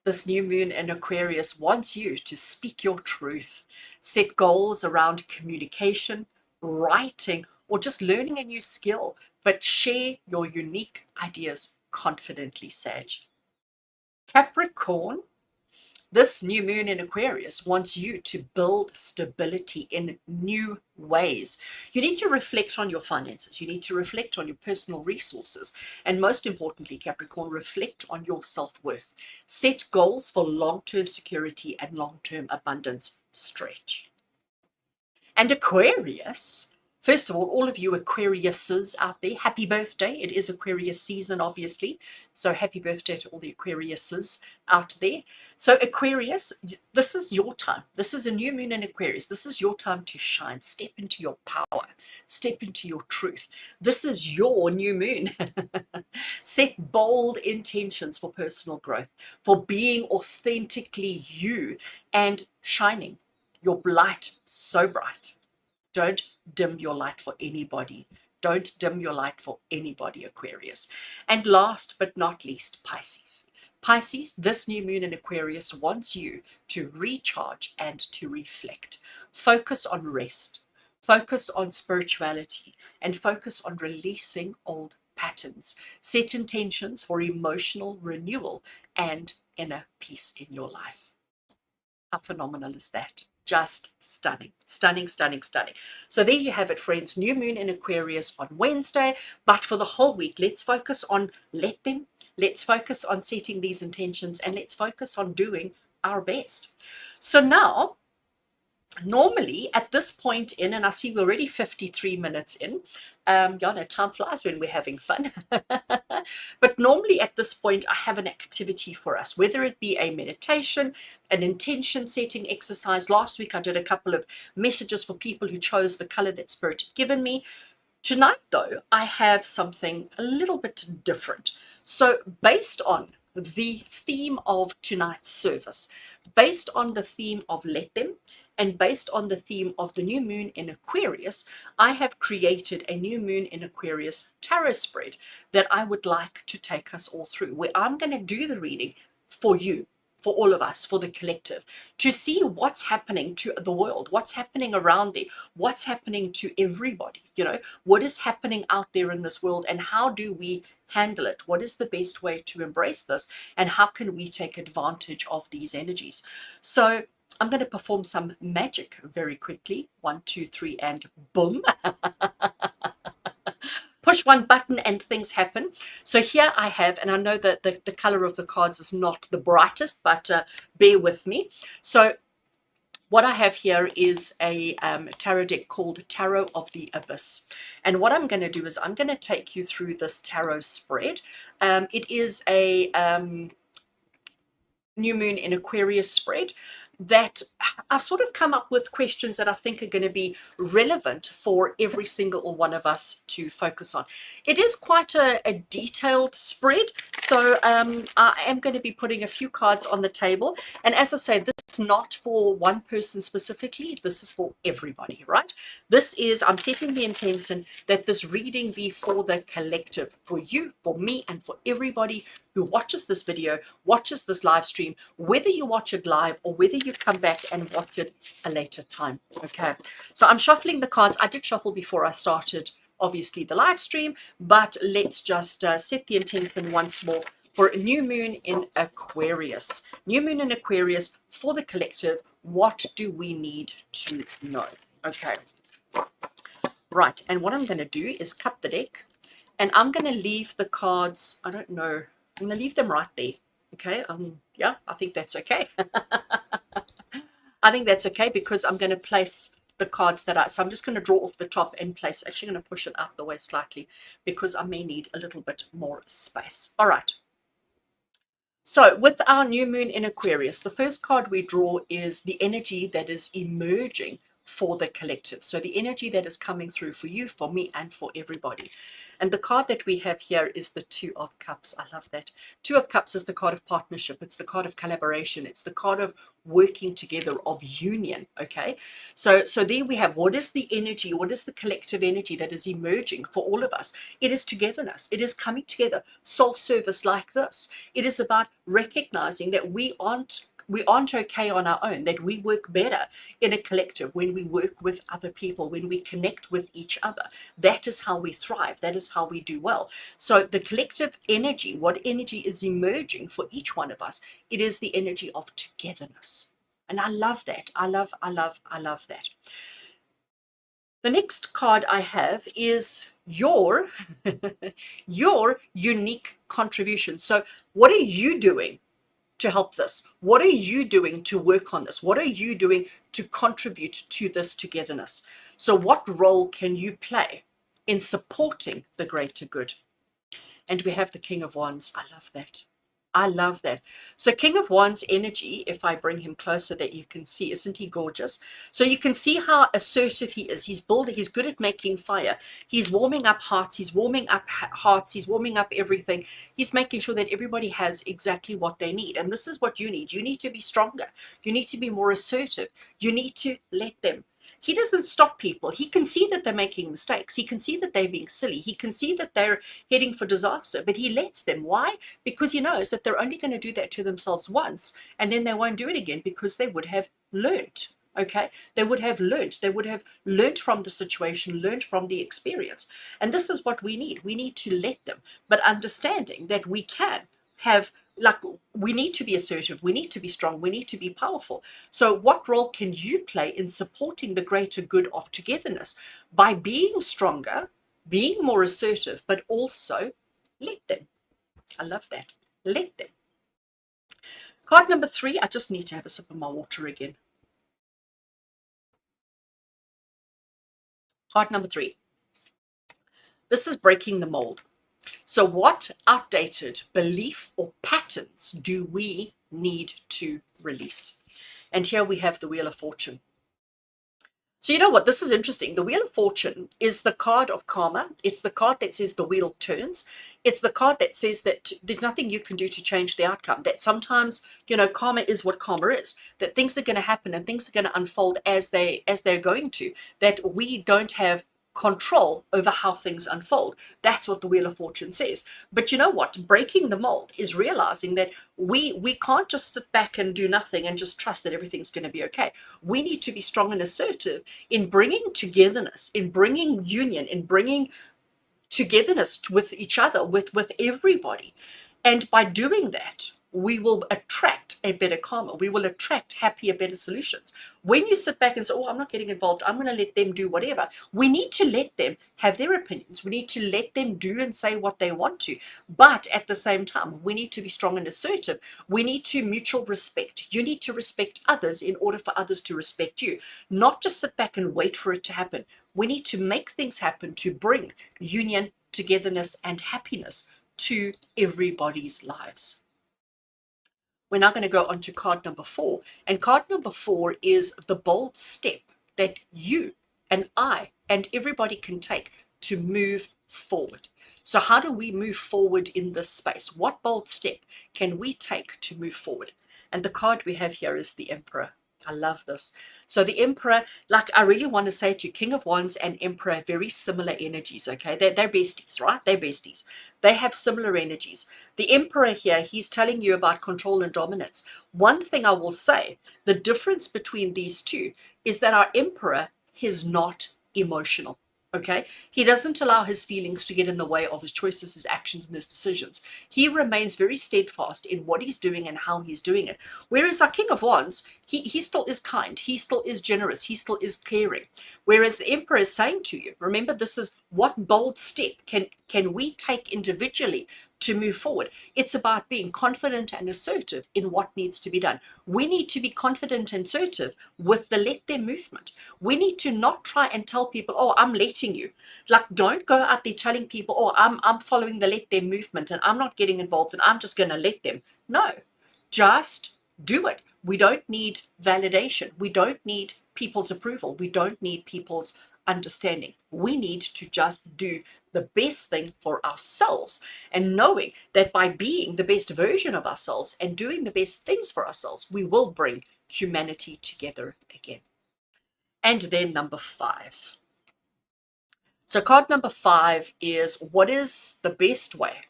This new moon in Aquarius wants you to speak your truth. Set goals around communication, writing, or just learning a new skill, but share your unique ideas confidently, Sag. Capricorn, this new moon in Aquarius wants you to build stability in new ways. You need to reflect on your finances. You need to reflect on your personal resources. And most importantly, Capricorn, reflect on your self-worth. Set goals for long-term security and long-term abundance. Stretch. And Aquarius, first of all of you Aquariuses out there, happy birthday. It is Aquarius season, obviously. So happy birthday to all the Aquariuses out there. So Aquarius, this is your time. This is a new moon in Aquarius. This is your time to shine. Step into your power. Step into your truth. This is your new moon. Set bold intentions for personal growth, for being authentically you and shining your light so bright. Don't dim your light for anybody. Don't dim your light for anybody, Aquarius. And last but not least, Pisces. Pisces, this new moon in Aquarius wants you to recharge and to reflect. Focus on rest. Focus on spirituality and focus on releasing old patterns. Set intentions for emotional renewal and inner peace in your life. How phenomenal is that? Just stunning, stunning, stunning, stunning. So there you have it, friends. New moon in Aquarius on Wednesday. But for the whole week, let's focus on let them, Let's focus on setting these intentions and let's focus on doing our best. So now, normally at this point in, and I see we're already 53 minutes in, no, time flies when we're having fun. But normally at this point, I have an activity for us, whether it be a meditation, an intention setting exercise. Last week, I did a couple of messages for people who chose the color that Spirit had given me. Tonight, though, I have something a little bit different. So based on the theme of tonight's service, based on the theme of let them, and based on the theme of the new moon in Aquarius, I have created a new moon in Aquarius tarot spread that I would like to take us all through, where I'm going to do the reading for you, for all of us, for the collective, to see what's happening to the world, what's happening around there, what's happening to everybody, what is happening out there in this world, and how do we handle it? What is the best way to embrace this, and how can we take advantage of these energies? So I'm going to perform some magic very quickly. 1, 2, 3, and boom. Push one button and things happen. So here I have, and I know that the color of the cards is not the brightest, but bear with me. So what I have here is a tarot deck called Tarot of the Abyss. And what I'm going to do is I'm going to take you through this tarot spread. It is a new moon in Aquarius spread that I've sort of come up with questions that I think are going to be relevant for every single one of us to focus on. It is quite a detailed spread, so I am going to be putting a few cards on the table. And as I say, this is not for one person specifically. This is for everybody, right? I'm setting the intention that this reading be for the collective, for you, for me, and for everybody who watches this video, watches this live stream, whether you watch it live or whether you come back and watch it a later time. Okay, so I'm shuffling the cards. I did shuffle before I started, obviously, the live stream, but let's just set the intention once more for a new moon in Aquarius. New moon in Aquarius for the collective. What do we need to know? Okay, right, and what I'm going to do is cut the deck, and I'm going to leave the cards, I don't know, I'm going to leave them right there. Okay, yeah, I think that's okay. I think that's okay because I'm going to place the cards so I'm just going to draw off the top and place, actually going to push it out the way slightly because I may need a little bit more space. All right. So with our new moon in Aquarius, the first card we draw is the energy that is emerging for the collective. So the energy that is coming through for you, for me, and for everybody. And the card that we have here is the Two of Cups. I love that. Two of Cups is the card of partnership. It's the card of collaboration. It's the card of working together, of union. Okay. So there we have, what is the energy? What is the collective energy that is emerging for all of us? It is togetherness. It is coming together. Soul service like this. It is about recognizing that we aren't okay on our own, that we work better in a collective when we work with other people, when we connect with each other. That is how we thrive. That is how we do well. So the collective energy, what energy is emerging for each one of us, it is the energy of togetherness. And I love that. I love that. The next card I have is your unique contribution. So what are you doing to help this? What are you doing to work on this? What are you doing to contribute to this togetherness? So what role can you play in supporting the greater good? And we have the King of Wands. I love that. I love that. So King of Wands energy, if I bring him closer that you can see, isn't he gorgeous? So you can see how assertive he is. He's good at making fire. He's warming up hearts. He's warming up hearts. He's warming up everything. He's making sure that everybody has exactly what they need. And this is what you need. You need to be stronger. You need to be more assertive. You need to let them. He doesn't stop people. He can see that they're making mistakes. He can see that they're being silly. He can see that they're heading for disaster, but he lets them. Why? Because he knows that they're only going to do that to themselves once, and then they won't do it again because they would have learned. Okay, they would have learned. They would have learned from the situation, learned from the experience. And this is what we need. We need to let them, but understanding that we can have, like, we need to be assertive, we need to be strong, we need to be powerful. So what role can you play in supporting the greater good of togetherness? By being stronger, being more assertive, but also let them. I love that. Let them. Card number 3, I just need to have a sip of my water again. Card number 3. This is breaking the mold. So what outdated belief or patterns do we need to release? And here we have the Wheel of Fortune. So you know what? This is interesting. The Wheel of Fortune is the card of karma. It's the card that says the wheel turns. It's the card that says that there's nothing you can do to change the outcome. That sometimes, karma is what karma is. That things are going to happen and things are going to unfold as they're going to. That we don't have control over how things unfold. That's what the Wheel of Fortune says. But you know what? Breaking the mold is realizing that we can't just sit back and do nothing and just trust that everything's going to be okay. We need to be strong and assertive in bringing togetherness, in bringing union, in bringing togetherness with each other, with everybody. And by doing that, we will attract a better karma. We will attract happier, better solutions. When you sit back and say, oh, I'm not getting involved, I'm going to let them do whatever, we need to let them have their opinions. We need to let them do and say what they want to. But at the same time, we need to be strong and assertive. We need to mutual respect. You need to respect others in order for others to respect you. Not just sit back and wait for it to happen. We need to make things happen to bring union, togetherness, and happiness to everybody's lives. We're now going to go on to card number 4. And card number 4 is the bold step that you and I and everybody can take to move forward. So how do we move forward in this space? What bold step can we take to move forward? And the card we have here is the Emperor. I love this. So the Emperor, like I really want to say to you, King of Wands and Emperor, very similar energies, okay? They're besties, right? They're besties. They have similar energies. The Emperor here, he's telling you about control and dominance. One thing I will say, the difference between these two is that our Emperor is not emotional. Okay, he doesn't allow his feelings to get in the way of his choices, his actions, and his decisions. He remains very steadfast in what he's doing and how he's doing it. Whereas our King of Wands, he still is kind, he still is generous, he still is caring. Whereas the Emperor is saying to you, remember, this is what bold step can we take individually to move forward. It's about being confident and assertive in what needs to be done. We need to be confident and assertive with the let them movement. We need to not try and tell people, oh, I'm letting you. Like, don't go out there telling people, oh, I'm following the let them movement and I'm not getting involved and I'm just going to let them. No, just do it. We don't need validation. We don't need people's approval. We don't need people's understanding. We need to just do the best thing for ourselves, and knowing that by being the best version of ourselves and doing the best things for ourselves, we will bring humanity together again. And then number 5. So card number 5 is, what is the best way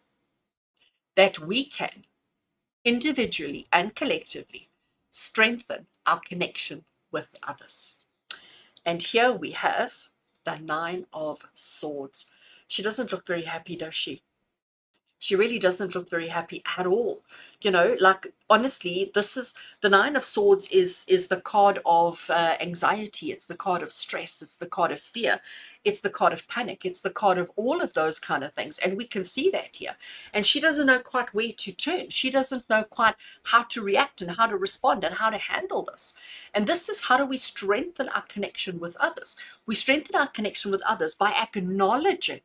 that we can individually and collectively strengthen our connection with others? And here we have the 9 of Swords. She doesn't look very happy, does she? She really doesn't look very happy at all. Like, honestly, this is the 9 of Swords is the card of anxiety. It's the card of stress. It's the card of fear. It's the card of panic. It's the card of all of those kind of things. And we can see that here. And she doesn't know quite where to turn. She doesn't know quite how to react and how to respond and how to handle this. And this is, how do we strengthen our connection with others? We strengthen our connection with others by acknowledging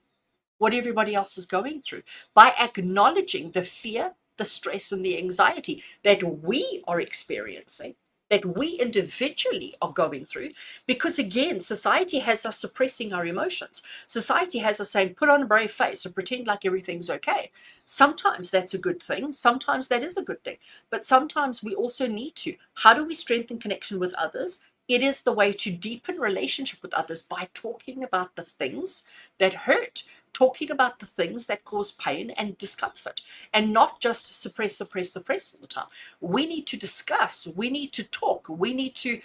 what everybody else is going through, by acknowledging the fear, the stress, and the anxiety that we are experiencing, that we individually are going through. Because again, society has us suppressing our emotions. Society has us saying, put on a brave face and pretend like everything's okay. Sometimes that's a good thing. Sometimes that is a good thing. But sometimes we also need to. How do we strengthen connection with others? It is the way to deepen relationship with others by talking about the things that hurt, talking about the things that cause pain and discomfort, and not just suppress all the time. We need to discuss, we need to talk, we need to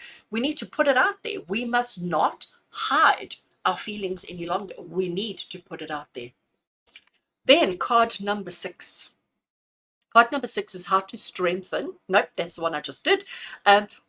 put it out there. We must not hide our feelings any longer. We need to put it out there. Then card number 6. Card number 6 is how to strengthen. Nope, that's the one I just did.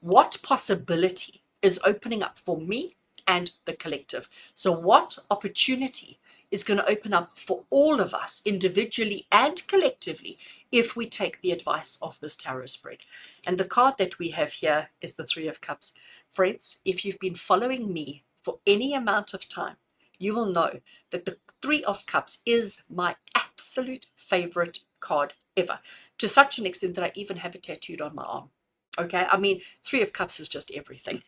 What possibility is opening up for me and the collective? So what opportunity is going to open up for all of us individually and collectively if we take the advice of this tarot spread. And the card that we have here is the Three of Cups. Friends, if you've been following me for any amount of time, you will know that the Three of Cups is my absolute favorite card ever, to such an extent that I even have it tattooed on my arm. Okay, I mean, Three of Cups is just everything.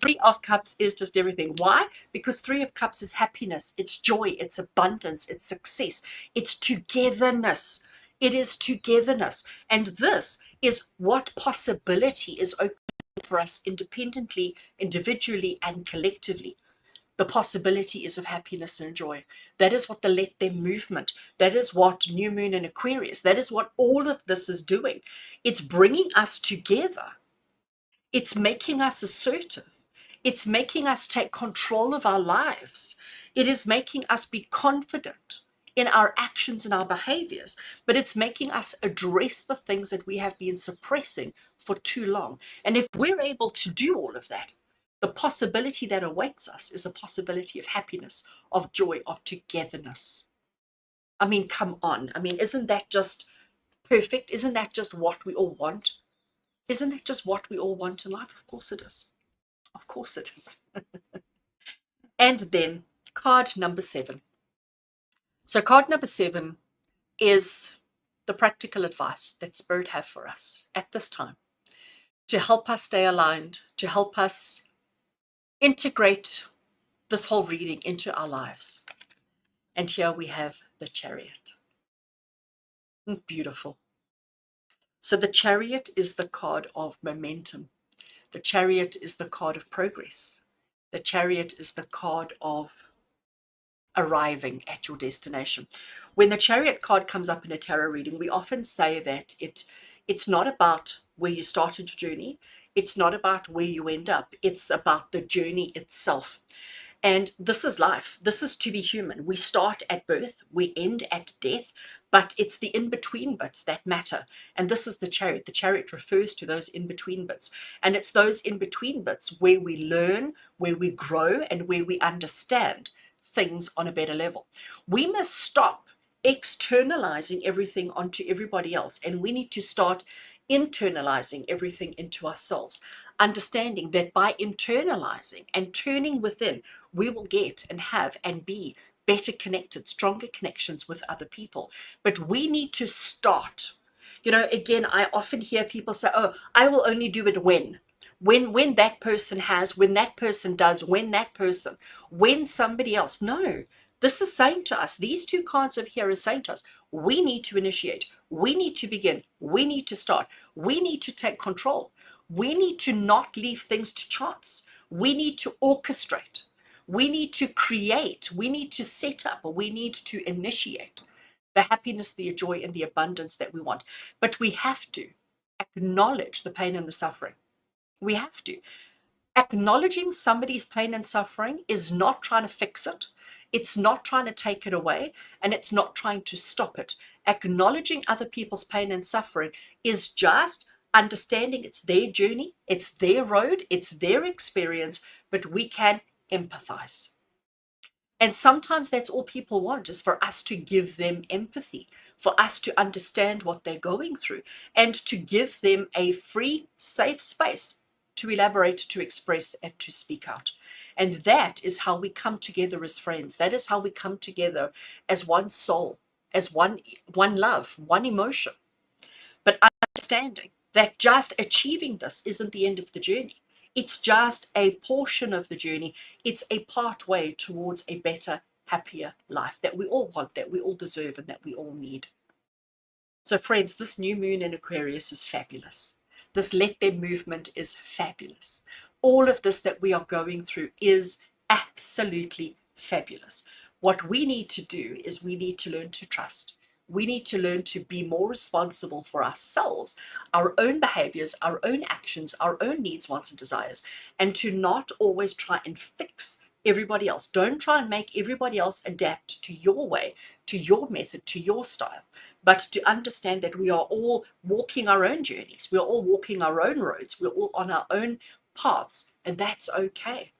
Three of Cups is just everything. Why? Because Three of Cups is happiness, it's joy, it's abundance, it's success, it's togetherness. It is togetherness. And this is what possibility is open for us independently, individually, and collectively. The possibility is of happiness and joy. That is what the Let Them movement, that is what New Moon in Aquarius, that is what all of this is doing. It's bringing us together. It's making us assertive. It's making us take control of our lives. It is making us be confident in our actions and our behaviors, but it's making us address the things that we have been suppressing for too long. And if we're able to do all of that, the possibility that awaits us is a possibility of happiness, of joy, of togetherness. I mean, come on. I mean, isn't that just perfect? Isn't that just what we all want? Isn't that just what we all want in life? Of course it is. Of course it is. And then card number 7. So card number 7 is the practical advice that Spirit have for us at this time to help us stay aligned, to help us integrate this whole reading into our lives. And here we have the Chariot. Beautiful. So the Chariot is the card of momentum. The Chariot is the card of progress. The Chariot is the card of arriving at your destination. When the Chariot card comes up in a tarot reading, we often say that it's not about where you started your journey. It's not about where you end up. It's about the journey itself. And this is life. This is to be human. We start at birth, we end at death, but it's the in-between bits that matter. And this is the Chariot. The Chariot refers to those in-between bits. And it's those in-between bits where we learn, where we grow, and where we understand things on a better level. We must stop externalizing everything onto everybody else, and we need to start internalizing everything into ourselves, understanding that by internalizing and turning within, we will get and have and be better connected, stronger connections with other people. But we need to start. You know, again, I often hear people say, oh, I will only do it when that person has, when that person does, when somebody else. No, this is saying to us, these two cards over here are saying to us, we need to initiate, we need to begin, we need to start, we need to take control, we need to not leave things to chance, we need to orchestrate, we need to create, we need to set up, or we need to initiate the happiness, the joy, and the abundance that we want. But we have to acknowledge the pain and the suffering. We have to. Acknowledging somebody's pain and suffering is not trying to fix it. It's not trying to take it away, and it's not trying to stop it. Acknowledging other people's pain and suffering is just understanding it's their journey, it's their road, it's their experience, but we can empathize. And sometimes that's all people want, is for us to give them empathy, for us to understand what they're going through, and to give them a free, safe space to elaborate, to express, and to speak out. And that is how we come together as friends. That is how we come together as one soul, as one love, one emotion. But understanding that just achieving this isn't the end of the journey. It's just a portion of the journey. It's a pathway towards a better, happier life that we all want, that we all deserve, and that we all need. So friends, this new moon in Aquarius is fabulous. This Let Them movement is fabulous. All of this that we are going through is absolutely fabulous. What we need to do is we need to learn to trust. We need to learn to be more responsible for ourselves, our own behaviors, our own actions, our own needs, wants, and desires, and to not always try and fix everybody else. Don't try and make everybody else adapt to your way, to your method, to your style, but to understand that we are all walking our own journeys. We're all walking our own roads. We're all on our own paths, and that's okay.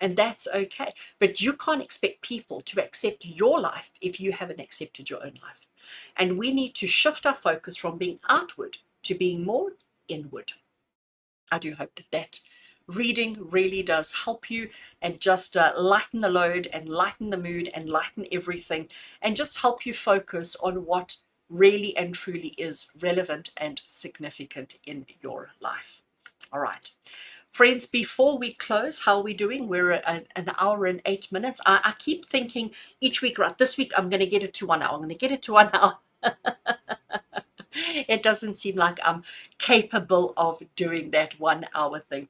And that's okay. But you can't expect people to accept your life if you haven't accepted your own life. And we need to shift our focus from being outward to being more inward. I do hope that that reading really does help you and just lighten the load and lighten the mood and lighten everything and just help you focus on what really and truly is relevant and significant in your life. All right. Friends, before we close, how are we doing? We're at an hour and 8 minutes. I keep thinking each week, right, this week I'm going to get it to 1 hour. I'm going to get it to 1 hour. It doesn't seem like I'm capable of doing that 1 hour thing.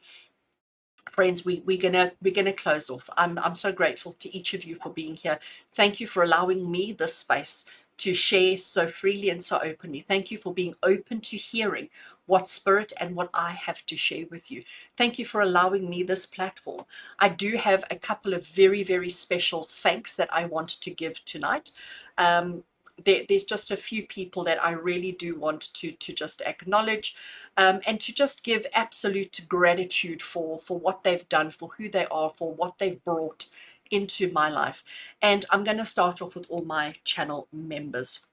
Friends, we're gonna close off. I'm so grateful to each of you for being here. Thank you for allowing me this space to share so freely and so openly. Thank you for being open to hearing what spirit and what I have to share with you. Thank you for allowing me this platform. I do have a couple of very, very special thanks that I want to give tonight. There's just a few people that I really do want to just acknowledge, and to just give absolute gratitude for what they've done, for who they are, for what they've brought into my life. And I'm going to start off with all my channel members.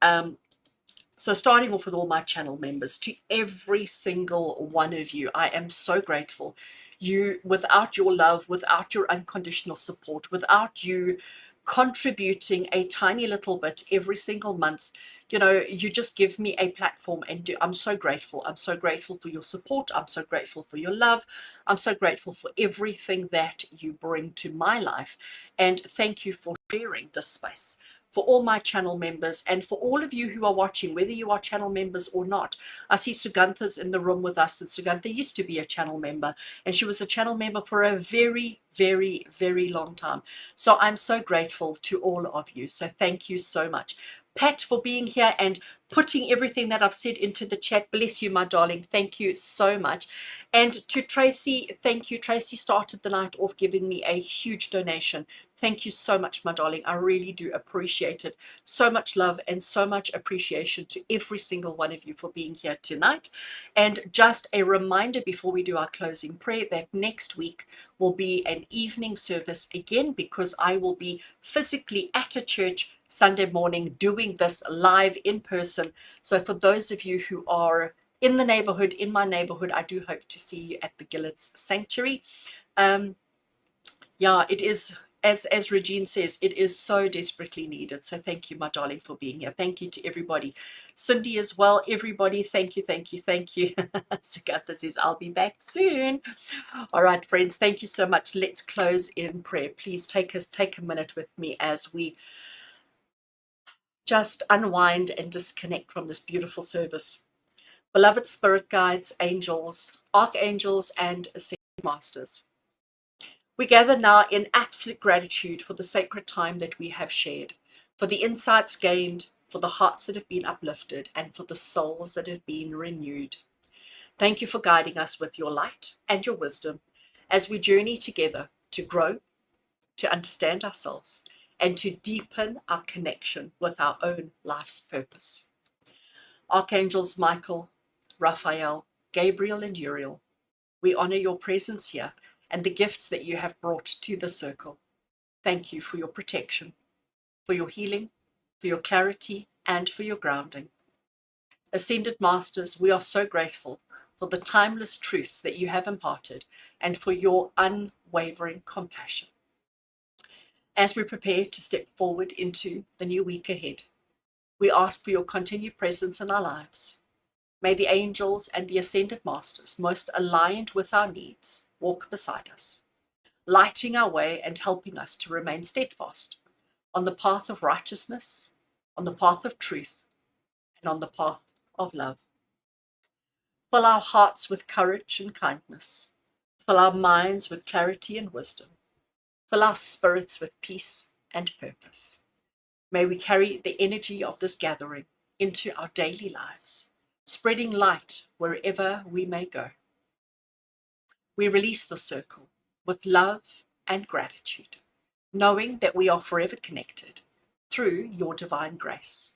So starting off with all my channel members, to every single one of you, I am so grateful. You, without your love, without your unconditional support, without you contributing a tiny little bit every single month, you just give me a platform, and I'm so grateful. I'm so grateful for your support. I'm so grateful for your love. I'm so grateful for everything that you bring to my life. And thank you for sharing this space. For all my channel members and for all of you who are watching, whether you are channel members or not. I see Sugantha's in the room with us, and Sugantha used to be a channel member, and she was a channel member for a very, very, very long time. So I'm so grateful to all of you. So thank you so much. Pat, for being here and putting everything that I've said into the chat. Bless you, my darling. Thank you so much. And to Tracy, thank you. Tracy started the night off giving me a huge donation. Thank you so much, my darling. I really do appreciate it. So much love and so much appreciation to every single one of you for being here tonight. And just a reminder before we do our closing prayer that next week will be an evening service again, because I will be physically at a church Sunday morning doing this live in person. So for those of you who are in the neighborhood, in my neighborhood, I do hope to see you at the Gillet's Sanctuary. Yeah, it is, as Regine says, it is so desperately needed. So thank you, my darling, for being here. Thank you to everybody. Cindy as well. Everybody, thank you, thank you, thank you. Sugantha says, I'll be back soon. All right, friends, thank you so much. Let's close in prayer. Please take a minute with me as we just unwind and disconnect from this beautiful service. Beloved spirit guides, angels, archangels, and ascended masters, we gather now in absolute gratitude for the sacred time that we have shared, for the insights gained, for the hearts that have been uplifted, and for the souls that have been renewed. Thank you for guiding us with your light and your wisdom as we journey together to grow, to understand ourselves, and to deepen our connection with our own life's purpose. Archangels Michael, Raphael, Gabriel, and Uriel, we honor your presence here and the gifts that you have brought to the circle. Thank you for your protection, for your healing, for your clarity, and for your grounding. Ascended Masters, we are so grateful for the timeless truths that you have imparted and for your unwavering compassion. As we prepare to step forward into the new week ahead, we ask for your continued presence in our lives. May the angels and the Ascended Masters, most aligned with our needs, walk beside us, lighting our way and helping us to remain steadfast on the path of righteousness, on the path of truth, and on the path of love. Fill our hearts with courage and kindness. Fill our minds with clarity and wisdom. Fill our spirits with peace and purpose. May we carry the energy of this gathering into our daily lives, spreading light wherever we may go. We release the circle with love and gratitude, knowing that we are forever connected through your divine grace.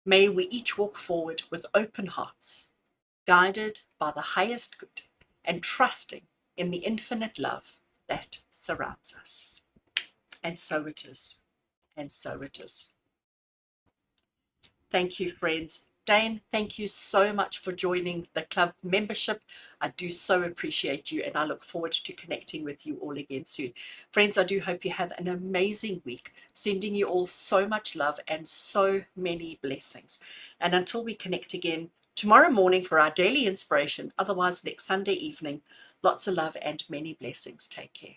May we each walk forward with open hearts, guided by the highest good and trusting in the infinite love that surrounds us. And so it is. And so it is. Thank you, friends. Dane, thank you so much for joining the club membership. I do so appreciate you, and I look forward to connecting with you all again soon. Friends, I do hope you have an amazing week. Sending you all so much love and so many blessings. And until we connect again tomorrow morning for our daily inspiration, otherwise next Sunday evening, lots of love and many blessings. Take care.